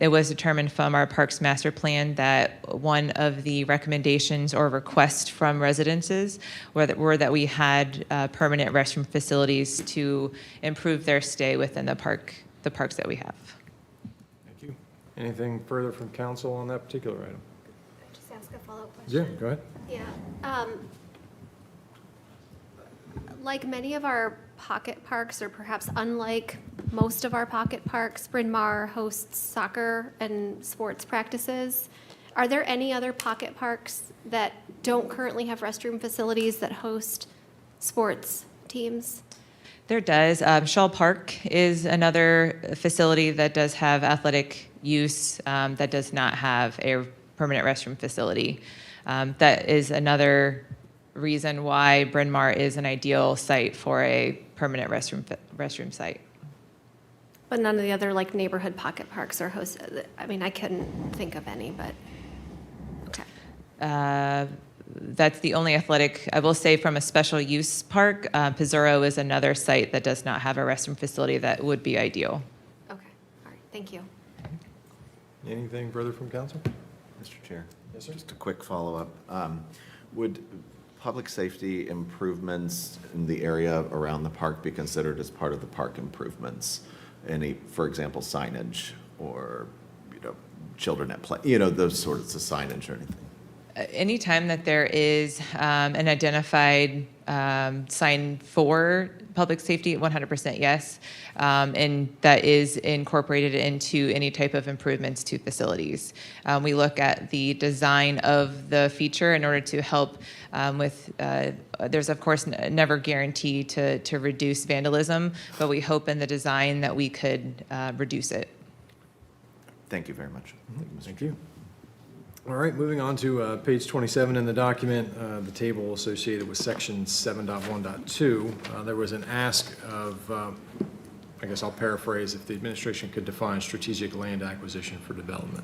It was determined from our Parks Master Plan that one of the recommendations or requests from residences were that we had permanent restroom facilities to improve their stay within the parks that we have. Thank you. Anything further from council on that particular item? Just ask a follow-up question. Yeah, go ahead. Yeah. Like many of our pocket parks, or perhaps unlike most of our pocket parks, Bryn Mawr hosts soccer and sports practices. Are there any other pocket parks that don't currently have restroom facilities that host sports teams? There does. Shaw Park is another facility that does have athletic use that does not have a permanent restroom facility. That is another reason why Bryn Mawr is an ideal site for a permanent restroom site. But none of the other like neighborhood pocket parks are hosted. I mean, I couldn't think of any, but okay. That's the only athletic, I will say from a special use park, Pizzuro is another site that does not have a restroom facility that would be ideal. Okay, all right, thank you. Anything further from council? Mr. Chair? Yes, sir. Just a quick follow-up. Would public safety improvements in the area around the park be considered as part of the park improvements? Any, for example, signage or, children at play, those sorts of signage or anything? Anytime that there is an identified sign for public safety, 100% yes, and that is incorporated into any type of improvements to facilities. We look at the design of the feature in order to help with, there's of course never guarantee to reduce vandalism, but we hope in the design that we could reduce it. Thank you very much. Thank you. All right, moving on to page 27 in the document, the table associated with section 7.1.2. There was an ask of, I guess I'll paraphrase, if the administration could define strategic land acquisition for development.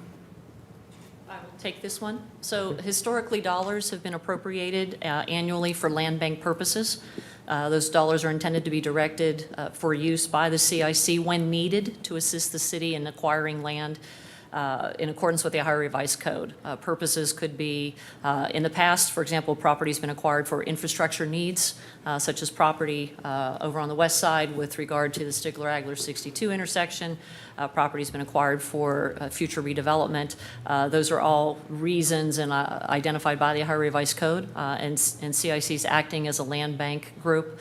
I will take this one. So historically, dollars have been appropriated annually for land bank purposes. Those dollars are intended to be directed for use by the CIC when needed to assist the city in acquiring land in accordance with the Ohio Revised Code. Purposes could be, in the past, for example, property's been acquired for infrastructure needs, such as property over on the west side with regard to the Stigler-Agler 62 intersection. Property's been acquired for future redevelopment. Those are all reasons and identified by the Ohio Revised Code, and CIC's acting as a land bank group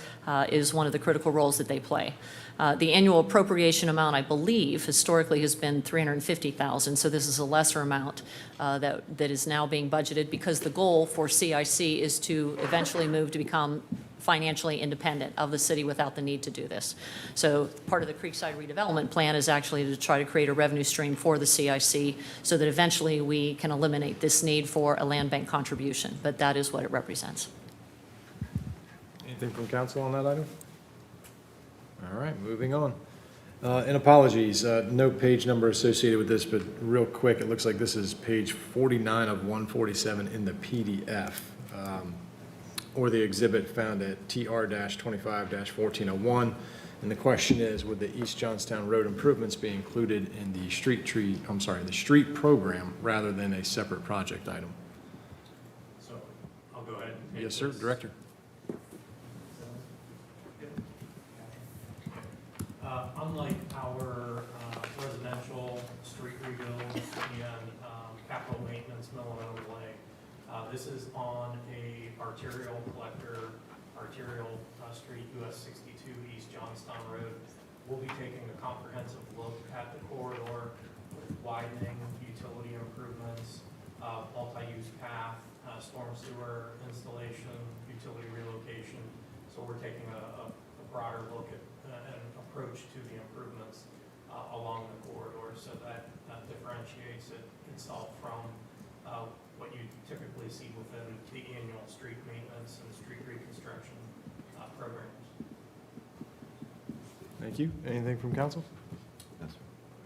is one of the critical roles that they play. The annual appropriation amount, I believe, historically has been $350,000, so this is a lesser amount that is now being budgeted because the goal for CIC is to eventually move to become financially independent of the city without the need to do this. So part of the Creekside redevelopment plan is actually to try to create a revenue stream for the CIC so that eventually we can eliminate this need for a land bank contribution, but that is what it represents. Anything from council on that item? All right, moving on. And apologies, no page number associated with this, but real quick, it looks like this is page 49 of 147 in the PDF, or the exhibit found at TR-25-1401. And the question is, would the East Johnstown Road improvements be included in the street program rather than a separate project item? So I'll go ahead and take Yes, sir, this. Director. Unlike our residential street rebuilds and capital maintenance mill and overlay. This is on a arterial collector, arterial street, US 62 East Johnstown Road. We'll be taking a comprehensive look at the corridor with widening, utility improvements, multi-use path, storm sewer installation, utility relocation. So we're taking a broader look at an approach to the improvements along the corridor, so that differentiates itself from what you typically see within the annual street maintenance and street reconstruction programs. Thank you. Anything from council? Yes.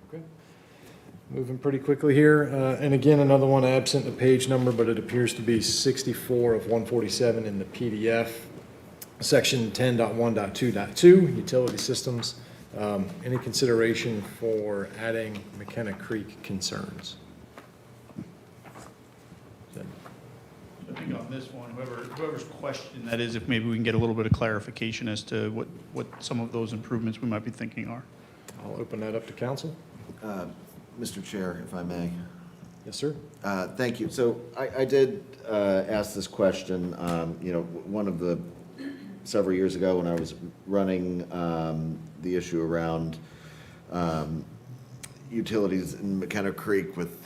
Okay. Moving pretty quickly here. And again, another one absent a page number, but it appears to be 64 of 147 in the PDF. Section 10.1.2.2, utility systems. Any consideration for adding McKenna Creek concerns? I think on this one, whoever's question that is, if maybe we can get a little bit of clarification as to what some of those improvements we might be thinking are. I'll open that up to council. Mr. Chair, if I may. Yes, sir. Thank you. So I did ask this question, one of the several years ago when I was running the issue around utilities in McKenna Creek with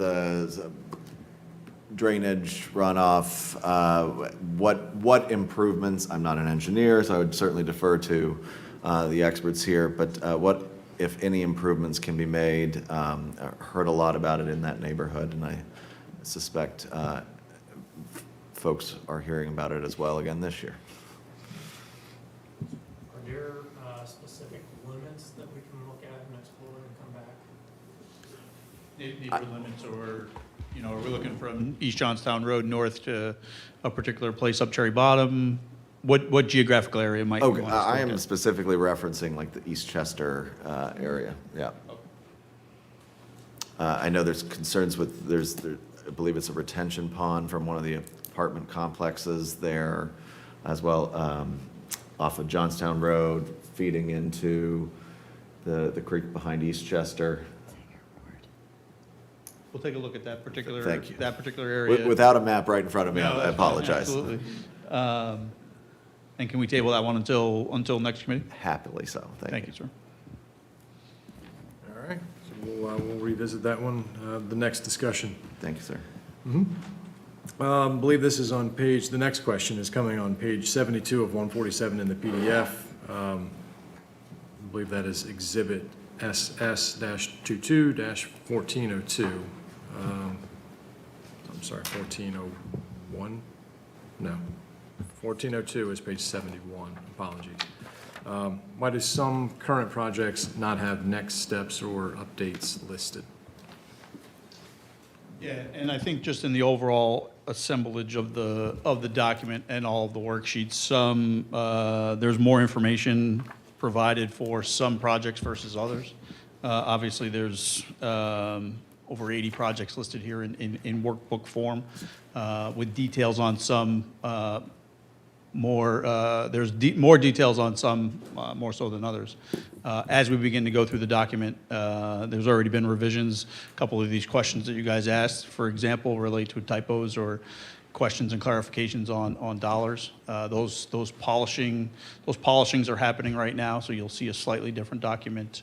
drainage runoff, what improvements, I'm not an engineer, so I would certainly defer to the experts here, but what, if any, improvements can be made? I heard a lot about it in that neighborhood, and I suspect folks are hearing about it as well again this year. Are there specific limits that we can look at and explore and come back? Neighborhood limits, or, are we looking from East Johnstown Road north to a particular place up Cherry Bottom? What geographical area might you want us to I look am at? specifically referencing like the East Chester area, yeah. I know there's concerns with, I believe it's a retention pond from one of the apartment complexes there as well, off of Johnstown Road, feeding into the creek behind East Chester. We'll take a look at that particular, Thank you. that particular area. Without a map right in front of me, No, I that's fine, apologize. Absolutely. And can we table that one until next committee? Happily so, Thank you, sir. All right, so we'll revisit that one, the next discussion. Thank you, sir. I believe this is on page, the next question is coming on page 72 of 147 in the PDF. I believe that is Exhibit SS-22-1402. I'm sorry, 1401? No. 1402 is page 71. Apologies. Why do some current projects not have next steps or updates listed? Yeah, and I think just in the overall assemblage of the document and all of the worksheets, there's more information provided for some projects versus others. Obviously, there's over 80 projects listed here in workbook form, with details on some more. There's more details on some more so than others. As we begin to go through the document, there's already been revisions. A couple of these questions that you guys asked, for example, relate to typos or questions and clarifications on dollars. Those polishings are happening right now, so you'll see a slightly different document.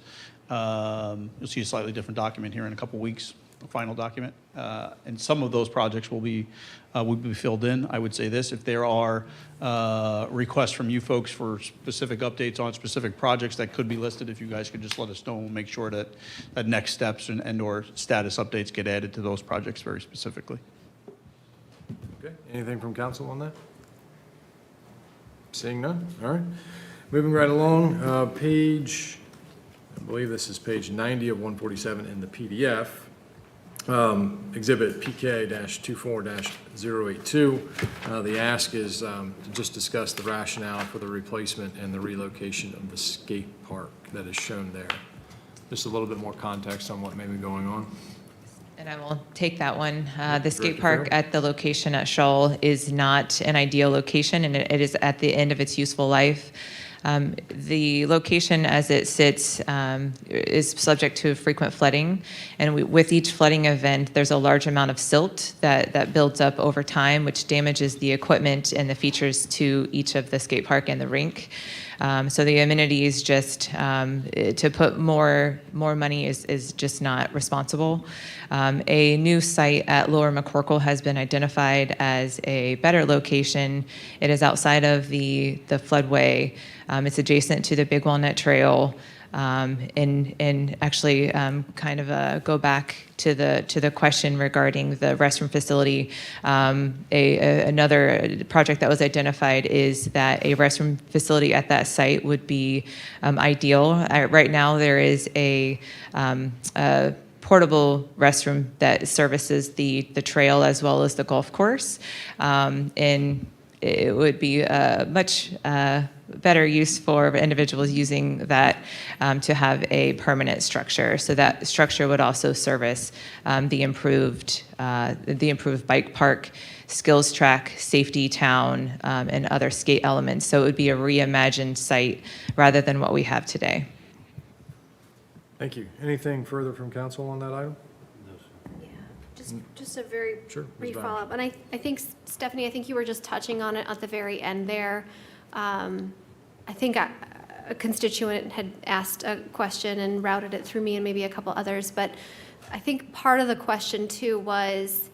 You'll see a slightly different document here in a couple weeks, a final document. And some of those projects will be filled in. I would say this, if there are requests from you folks for specific updates on specific projects that could be listed, if you guys could just let us know, we'll make sure that next steps and or status updates get added to those projects very specifically. Okay, anything from council on that? Seeing none, all right. Moving right along, I believe this is page 90 of 147 in the PDF. Exhibit PK-24-082. The ask is to just discuss the rationale for the replacement and the relocation of the skate park that is shown there. Just a little bit more context on what may be going on. And I will take that one. The skate Director park Farrell. at the location at Shoal is not an ideal location, and it is at the end of its useful life. The location as it sits is subject to frequent flooding, and with each flooding event, there's a large amount of silt that builds up over time, which damages the equipment and the features to each of the skate park and the rink. So the amenities, just to put more money is just not responsible. A new site at Lower McCorkle has been identified as a better location. It is outside of the floodway. It's adjacent to the Big Walnut Trail. And actually kind of go back to the question regarding the restroom facility. Another project that was identified is that a restroom facility at that site would be ideal. Right now, there is a portable restroom that services the trail as well as the golf course, and it would be much better use for individuals using that to have a permanent structure. So that structure would also service the improved bike park, skills track, safety town, and other skate elements. So it would be a reimagined site rather than what we have today. Thank you. Anything further from council on that item? Just a very Sure, brief Ms. Bowers. follow-up. And I think, Stephanie, I think you were just touching on it at the very end there. I think a constituent had asked a question and routed it through me and maybe a couple others, but I think part of the question too was,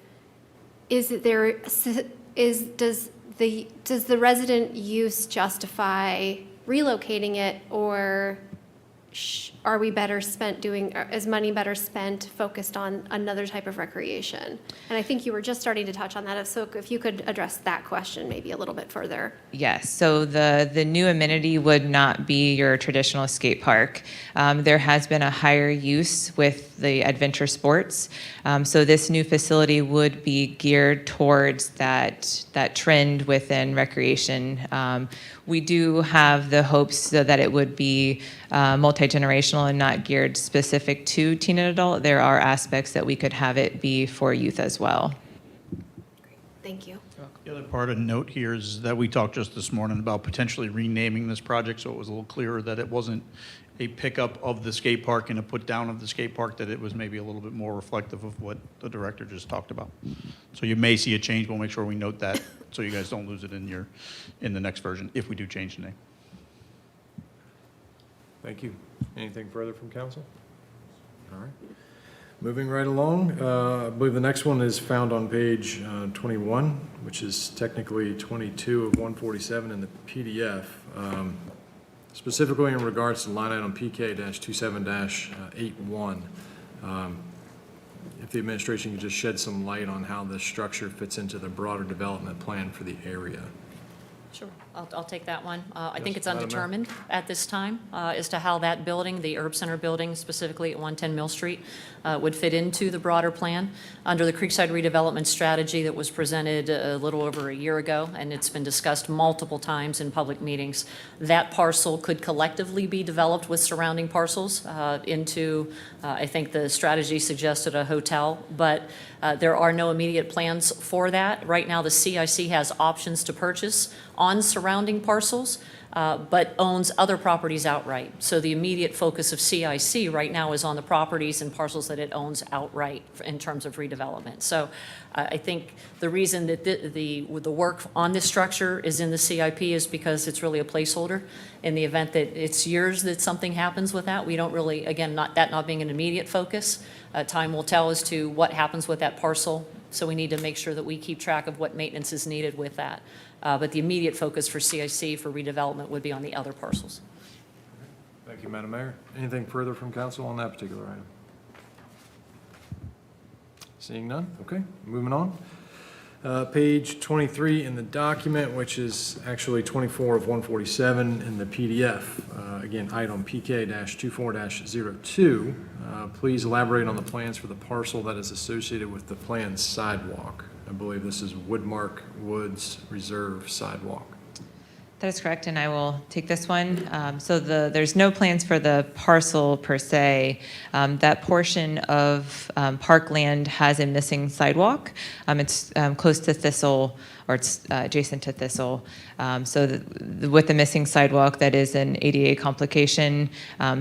does the resident use justify relocating it, or are we better spent is money better spent focused on another type of recreation? And I think you were just starting to touch on that. So if you could address that question maybe a little bit further. Yes, so the new amenity would not be your traditional skate park. There has been a higher use with the adventure sports. So this new facility would be geared towards that trend within recreation. We do have the hopes so that it would be multi-generational and not geared specific to teen and adult. There are aspects that we could have it be for youth as well. Thank you. The other part of note here is that we talked just this morning about potentially renaming this project, so it was a little clearer that it wasn't a pickup of the skate park and a put down of the skate park, that it was maybe a little bit more reflective of what the director just talked about. So you may see a change. We'll make sure we note that so you guys don't lose it in the next version if we do change the name. Thank you. Anything further from council? All right. Moving right along, I believe the next one is found on page 21, which is technically 22 of 147 in the PDF. Specifically in regards to line item PK-27-81. If the administration could just shed some light on how this structure fits into the broader development plan for the area. Sure, I'll take that one. I Yes, think it's Madam Mayor. undetermined at this time as to how that building, the Herb Center building, specifically at 110 Mill Street, would fit into the broader plan. Under the Creekside redevelopment strategy that was presented a little over a year ago, and it's been discussed multiple times in public meetings, that parcel could collectively be developed with surrounding parcels into, I think the strategy suggested a hotel, but there are no immediate plans for that. Right now, the CIC has options to purchase on surrounding parcels, but owns other properties outright. So the immediate focus of CIC right now is on the properties and parcels that it owns outright in terms of redevelopment. So I think the reason that the work on this structure is in the CIP is because it's really a placeholder. In the event that it's years that something happens with that, we don't really, again, not being an immediate focus. Time will tell as to what happens with that parcel. So we need to make sure that we keep track of what maintenance is needed with that. But the immediate focus for CIC for redevelopment would be on the other parcels. Thank you, Madam Mayor. Anything further from council on that particular item? Seeing none? Okay, moving on. Page 23 in the document, which is actually 24 of 147 in the PDF. Again, item PK-24-02. Please elaborate on the plans for the parcel that is associated with the planned sidewalk. I believe this is Woodmark Woods Reserve sidewalk. That is correct, and I will take this one. There's no plans for the parcel per se. That portion of parkland has a missing sidewalk. It's close to Thistle, or it's adjacent to Thistle. With the missing sidewalk, that is an ADA complication.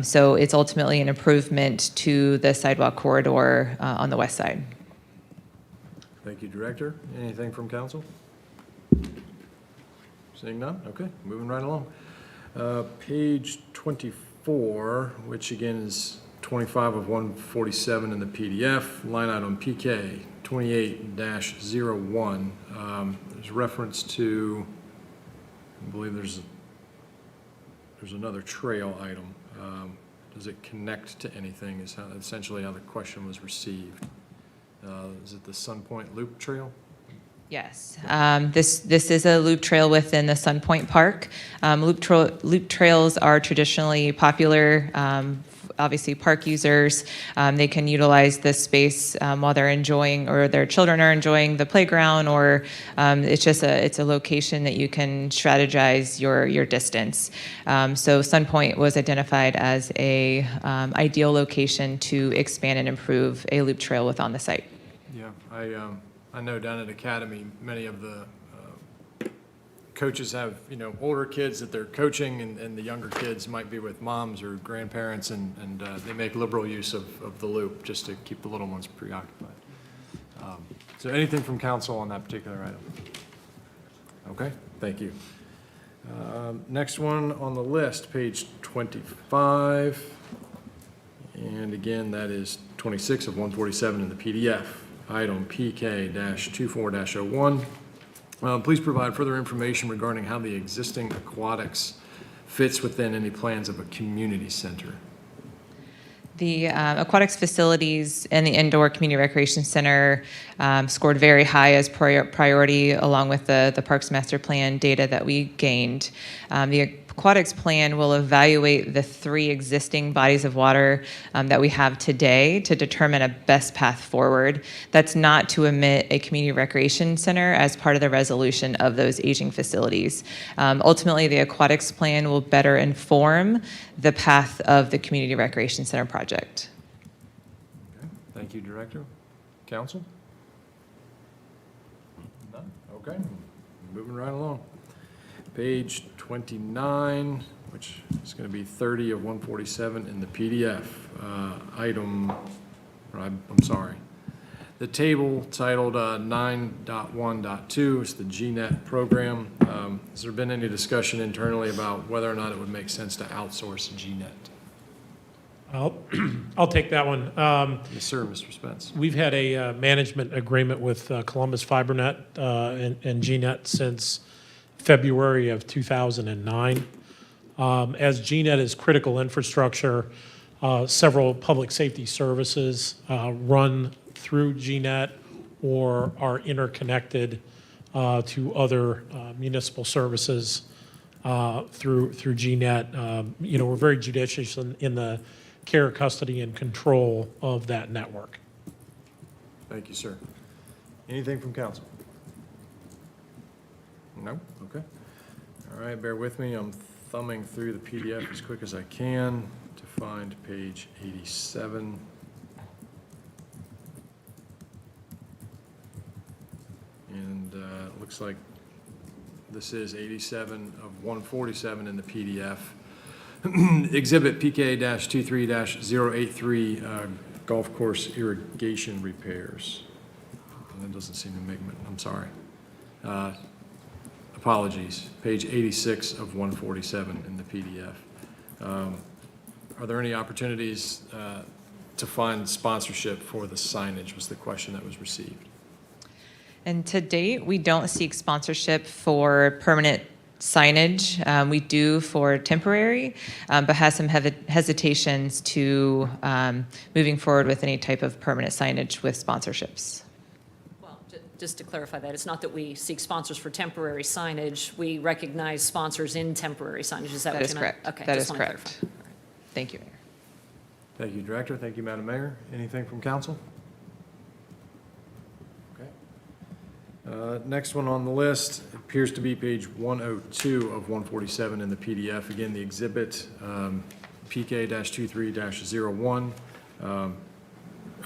So it's ultimately an improvement to the sidewalk corridor on the west side. Thank you, Director. Anything from council? Seeing none? Okay, moving right along. Page 24, which again is 25 of 147 in the PDF, line item PK 28-01. There's reference to, I believe there's another trail item. Does it connect to anything is essentially how the question was received. Is it the Sun Point Loop Trail? Yes, this is a loop trail within the Sun Point Park. Loop trails are traditionally popular, obviously park users. They can utilize this space while they're enjoying, or their children are enjoying the playground, or it's a location that you can strategize your distance. So Sun Point was identified as a ideal location to expand and improve a loop trail within the site. Yeah, I know down at Academy, many of the coaches have, older kids that they're coaching, and the younger kids might be with moms or grandparents, and they make liberal use of the loop just to keep the little ones preoccupied. So anything from council on that particular item? Okay, thank you. Next one on the list, page 25. And again, that is 26 of 147 in the PDF. Item PK-24-01. Please provide further information regarding how the existing aquatics fits within any plans of a community center. The aquatics facilities and the indoor community recreation center scored very high as priority, along with the Parks Master Plan data that we gained. The aquatics plan will evaluate the 3 existing bodies of water that we have today to determine a best path forward. That's not to omit a community recreation center as part of the resolution of those aging facilities. Ultimately, the aquatics plan will better inform the path of the community recreation center project. Okay, thank you, Director. Council? None? Okay, moving right along. Page 29, which is going to be 30 of 147 in the PDF. I'm sorry. The table titled 9.1.2 is the GNet program. Has there been any discussion internally about whether or not it would make sense to outsource GNet? I'll take that one. Yes, sir, Mr. Spence. We've had a management agreement with Columbus FiberNet and GNet since February of 2009. As GNet is critical infrastructure, several public safety services run through GNet or are interconnected to other municipal services through GNet. We're very judicious in the care, custody, and control of that network. Thank you, sir. Anything from council? No? Okay. All right, bear with me. I'm thumbing through the PDF as quick as I can to find page 87. And it looks like this is 87 of 147 in the PDF. Exhibit PK-23-083, golf course irrigation repairs. That doesn't seem to make, I'm sorry. Apologies, page 86 of 147 in the PDF. Are there any opportunities to find sponsorship for the signage was the question that was received. And to date, we don't seek sponsorship for permanent signage. We do for temporary, but has some hesitations to moving forward with any type of permanent signage with sponsorships. Well, just to clarify that, it's not that we seek sponsors for temporary signage. We recognize sponsors in temporary signage. Is that what you meant? Correct. Okay, That just is wanna correct. clarify. Thank you, Mayor. Thank you, Director. Thank you, Madam Mayor. Anything from council? Okay. Next one on the list appears to be page 102 of 147 in the PDF. Again, the exhibit PK-23-01. Are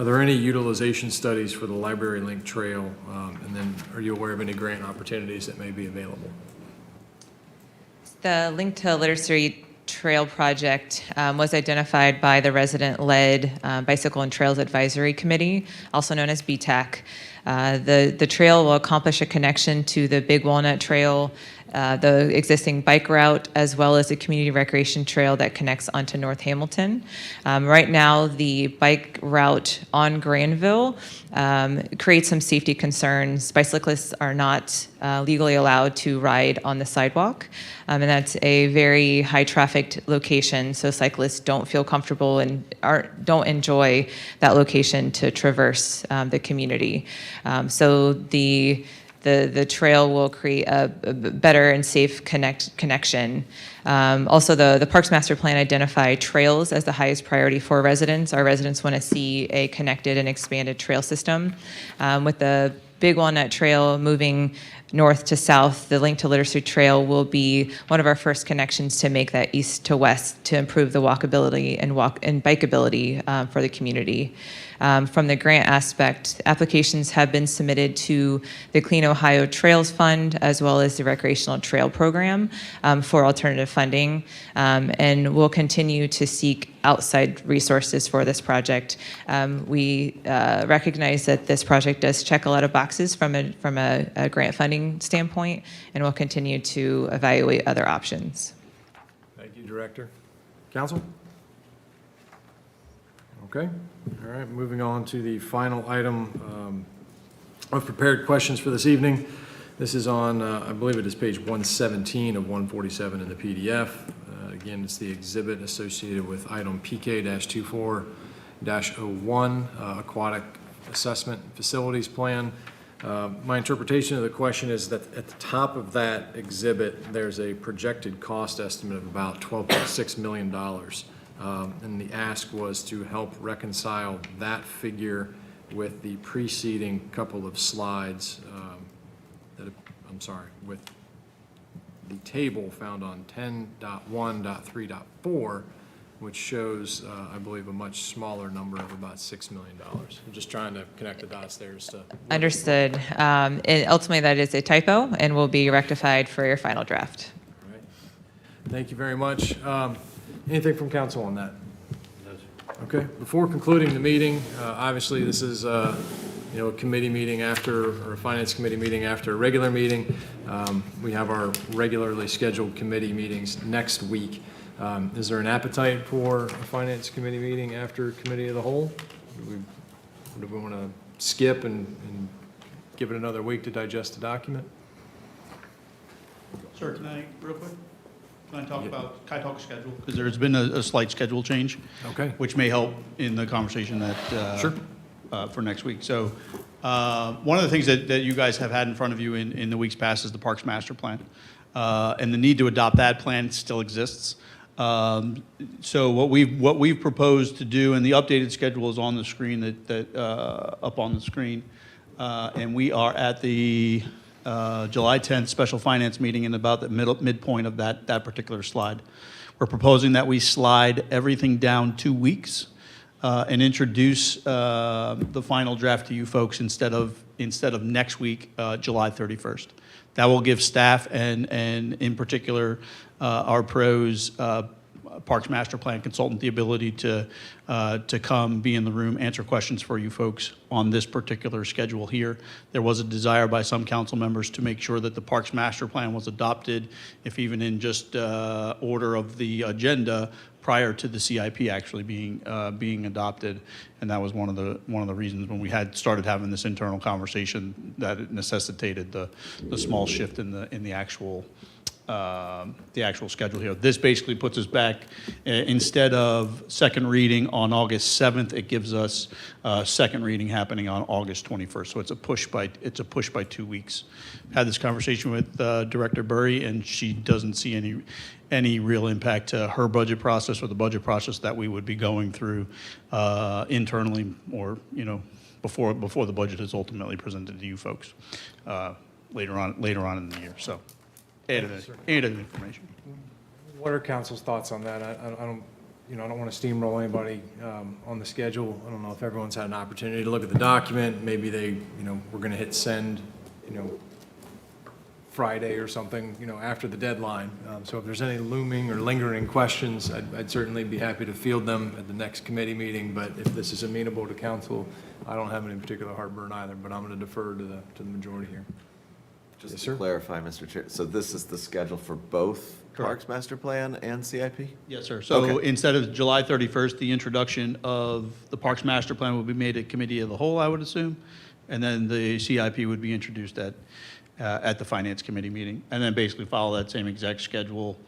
there any utilization studies for the Library Link Trail? And then are you aware of any grant opportunities that may be available? The Link to Literacy Trail project was identified by the resident-led Bicycle and Trails Advisory Committee, also known as BTAC. The trail will accomplish a connection to the Big Walnut Trail, the existing bike route, as well as the community recreation trail that connects onto North Hamilton. Right now, the bike route on Granville creates some safety concerns. Bicyclists are not legally allowed to ride on the sidewalk, and that's a very high-trafficked location, so cyclists don't feel comfortable and don't enjoy that location to traverse the community. So the trail will create a better and safe connection. Also, the Parks Master Plan identified trails as the highest priority for residents. Our residents want to see a connected and expanded trail system. With the Big Walnut Trail moving north to south, the Link to Literacy Trail will be one of our first connections to make that east to west to improve the walkability and bikeability for the community. From the grant aspect, applications have been submitted to the Clean Ohio Trails Fund as well as the Recreational Trail Program for alternative funding, and we'll continue to seek outside resources for this project. We recognize that this project does check a lot of boxes from a grant funding standpoint, and we'll continue to evaluate other options. Thank you, Director. Council? Okay. All right, moving on to the final item of prepared questions for this evening. This is on, I believe it is page 117 of 147 in the PDF. Again, it's the exhibit associated with item PK-24-01, Aquatic Assessment Facilities Plan. My interpretation of the question is that at the top of that exhibit, there's a projected cost estimate of about $12.6 million. And the ask was to help reconcile that figure with the preceding couple of slides with the table found on 10.1.3.4, which shows, I believe, a much smaller number of about $6 million. I'm just trying to connect the dots there. Understood. And ultimately, that is a typo and will be rectified for your final draft. All right. Thank you very much. Anything from council on that? Okay. Before concluding the meeting, obviously this is a committee meeting or a finance committee meeting after a regular meeting. We have our regularly scheduled committee meetings next week. Is there an appetite for a finance committee meeting after committee of the whole? Do we want to skip and give it another week to digest the document? Sir, can I, real quick? Can I talk schedule? Because there's been a slight schedule change. Okay. Which may help in the conversation that, Sure. For next week. So one of the things that you guys have had in front of you in the weeks past is the Parks Master Plan. And the need to adopt that plan still exists. So what we've proposed to do, and the updated schedule is on the screen up on the screen. And we are at the July 10th special finance meeting in about the midpoint of that particular slide. We're proposing that we slide everything down 2 weeks and introduce the final draft to you folks instead of next week, July 31st. That will give staff and in particular our pros Parks Master Plan consultant the ability to come, be in the room, answer questions for you folks on this particular schedule here. There was a desire by some council members to make sure that the Parks Master Plan was adopted, if even in just order of the agenda, prior to the CIP actually being adopted, and that was one of the reasons when we had started having this internal conversation that it necessitated the small shift in the actual schedule here. This basically puts us back, instead of second reading on August 7th, it gives us second reading happening on August 21st. So it's a push by 2 weeks. Had this conversation with Director Burry, and she doesn't see any real impact to her budget process or the budget process that we would be going through internally or before the budget is ultimately presented to you folks later on in the year. So added information. What are council's thoughts on that? I don't, I don't want to steamroll anybody on the schedule. I don't know if everyone's had an opportunity to look at the document. Maybe they, we're going to hit send, Friday or something, after the deadline. So if there's any looming or lingering questions, I'd certainly be happy to field them at the next committee meeting. But if this is amenable to council, I don't have any particular heartburn either, but I'm going to defer to the majority here. Just Yes, to sir. clarify, Mr. Chair, so this is the schedule for both Parks Master Plan and CIP? Yes, sir. So Okay. instead of July 31st, the introduction of the Parks Master Plan will be made at Committee of the Whole, I would assume, and then the CIP would be introduced at the Finance Committee meeting, and then basically follow that same exact schedule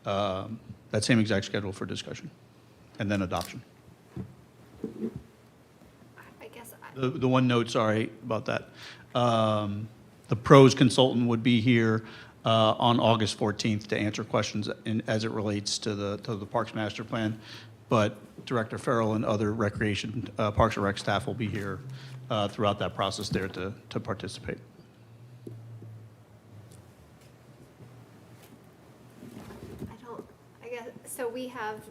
for discussion, and then adoption. I guess, The one note, sorry about that. The pros consultant would be here on August 14th to answer questions as it relates to the Parks Master Plan, but Director Farrell and other Recreation, Parks and Rec staff will be here throughout that process there to participate. I guess, so we have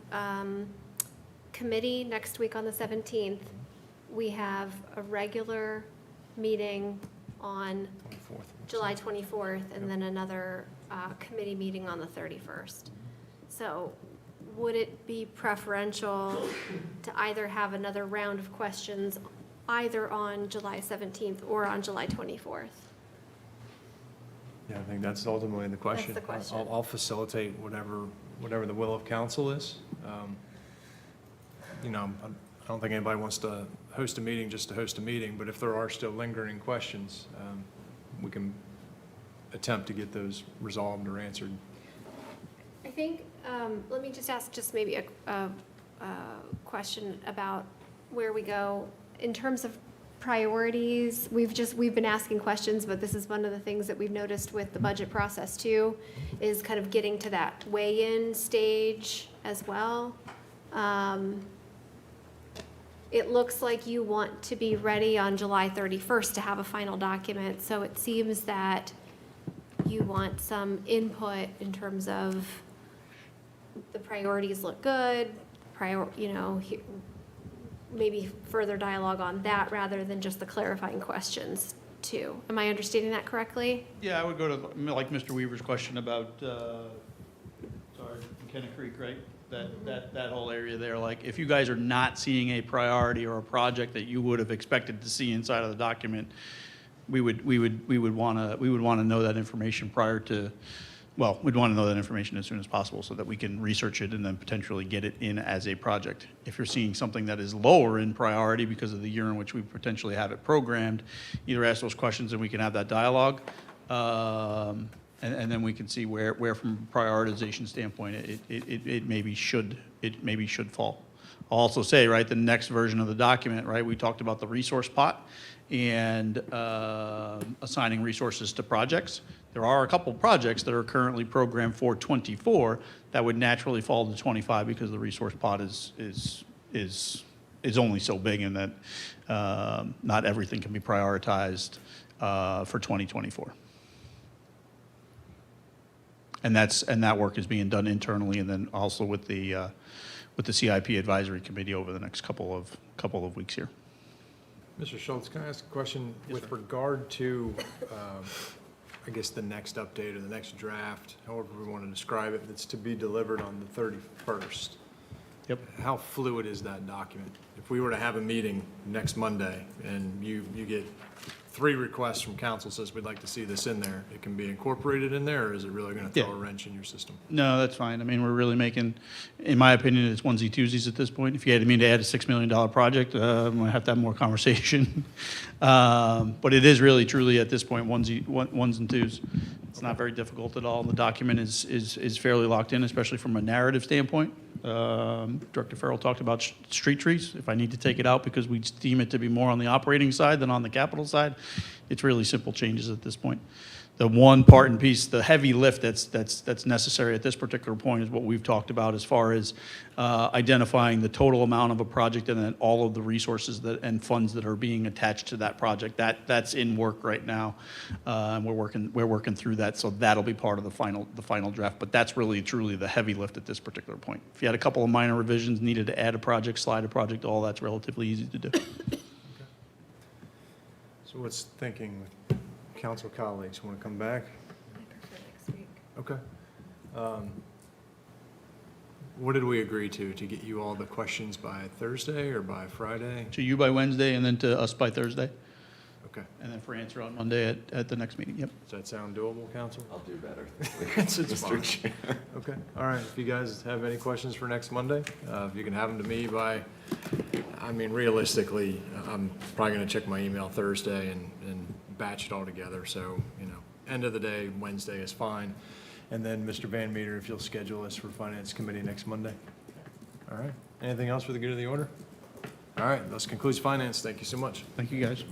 committee next week on the 17th. We have a regular meeting on July 24th, and then another committee meeting on the 31st. So would it be preferential to either have another round of questions either on July 17th or on July 24th? Yeah, I think that's ultimately the question. That's the question. I'll facilitate whatever the will of council is. I don't think anybody wants to host a meeting just to host a meeting, but if there are still lingering questions, we can attempt to get those resolved or answered. I think, let me just ask maybe a question about where we go in terms of priorities. We've been asking questions, but this is one of the things that we've noticed with the budget process too, is kind of getting to that weigh-in stage as well. It looks like you want to be ready on July 31st to have a final document, so it seems that you want some input in terms of the priorities look good, maybe further dialogue on that rather than just the clarifying questions too. Am I understanding that correctly? Yeah, I would go to, like Mr. Weaver's question about, McKenna Creek, right? That whole area there, like, if you guys are not seeing a priority or a project that you would have expected to see inside of the document, we would want to know that information prior to, well, we'd want to know that information as soon as possible so that we can research it and then potentially get it in as a project. If you're seeing something that is lower in priority because of the year in which we potentially have it programmed, either ask those questions and we can have that dialogue, and then we can see where from a prioritization standpoint, it maybe should fall. I'll also say, right, the next version of the document, right, we talked about the resource pot and assigning resources to projects. There are a couple projects that are currently programmed for 24 that would naturally fall to 25 because the resource pot is only so big in that not everything can be prioritized for 2024. And that work is being done internally and then also with the CIP advisory committee over the next couple of weeks here. Mr. Schultz, can I ask a question Yes, with sir. regard to, I guess, the next update or the next draft, however we want to describe it, that's to be delivered on the 31st? Yep. How fluid is that document? If we were to have a meeting next Monday and you get 3 requests from council says we'd like to see this in there, it can be incorporated in there, or is it really going to throw Yeah. a wrench in your system? No, that's fine. I mean, we're really making, in my opinion, it's onesie twosies at this point. If you had me to add a $6 million project, I'm going to have to have more conversation. But it is really, truly, at this point, ones and twos. It's not very difficult at all. The document is fairly locked in, especially from a narrative standpoint. Director Farrell talked about street trees. If I need to take it out because we deem it to be more on the operating side than on the capital side, it's really simple changes at this point. The one part and piece, the heavy lift that's necessary at this particular point is what we've talked about as far as identifying the total amount of a project and then all of the resources and funds that are being attached to that project. That's in work right now, and we're working through that. So that'll be part of the final draft. But that's really truly the heavy lift at this particular point. If you had a couple of minor revisions, needed to add a project, slide a project, all that's relatively easy to do. So what's thinking with council colleagues? Want to come back? Okay. What did we agree to get you all the questions by Thursday or by Friday? To you by Wednesday and then to us by Thursday. Okay. And then for answer on Monday at the next meeting. Yep. Does that sound doable, council? I'll do better. Mr. Chair. Okay, all right. If you guys have any questions for next Monday, if you can have them to me by, I mean, realistically, I'm probably going to check my email Thursday and batch it all together. So, you know, end of the day, Wednesday is fine. And then, Mr. Van Meter, if you'll schedule us for Finance Committee next Monday. All right. Anything else for the good of the order? All right, this concludes Finance. Thank you so much. Thank you, guys.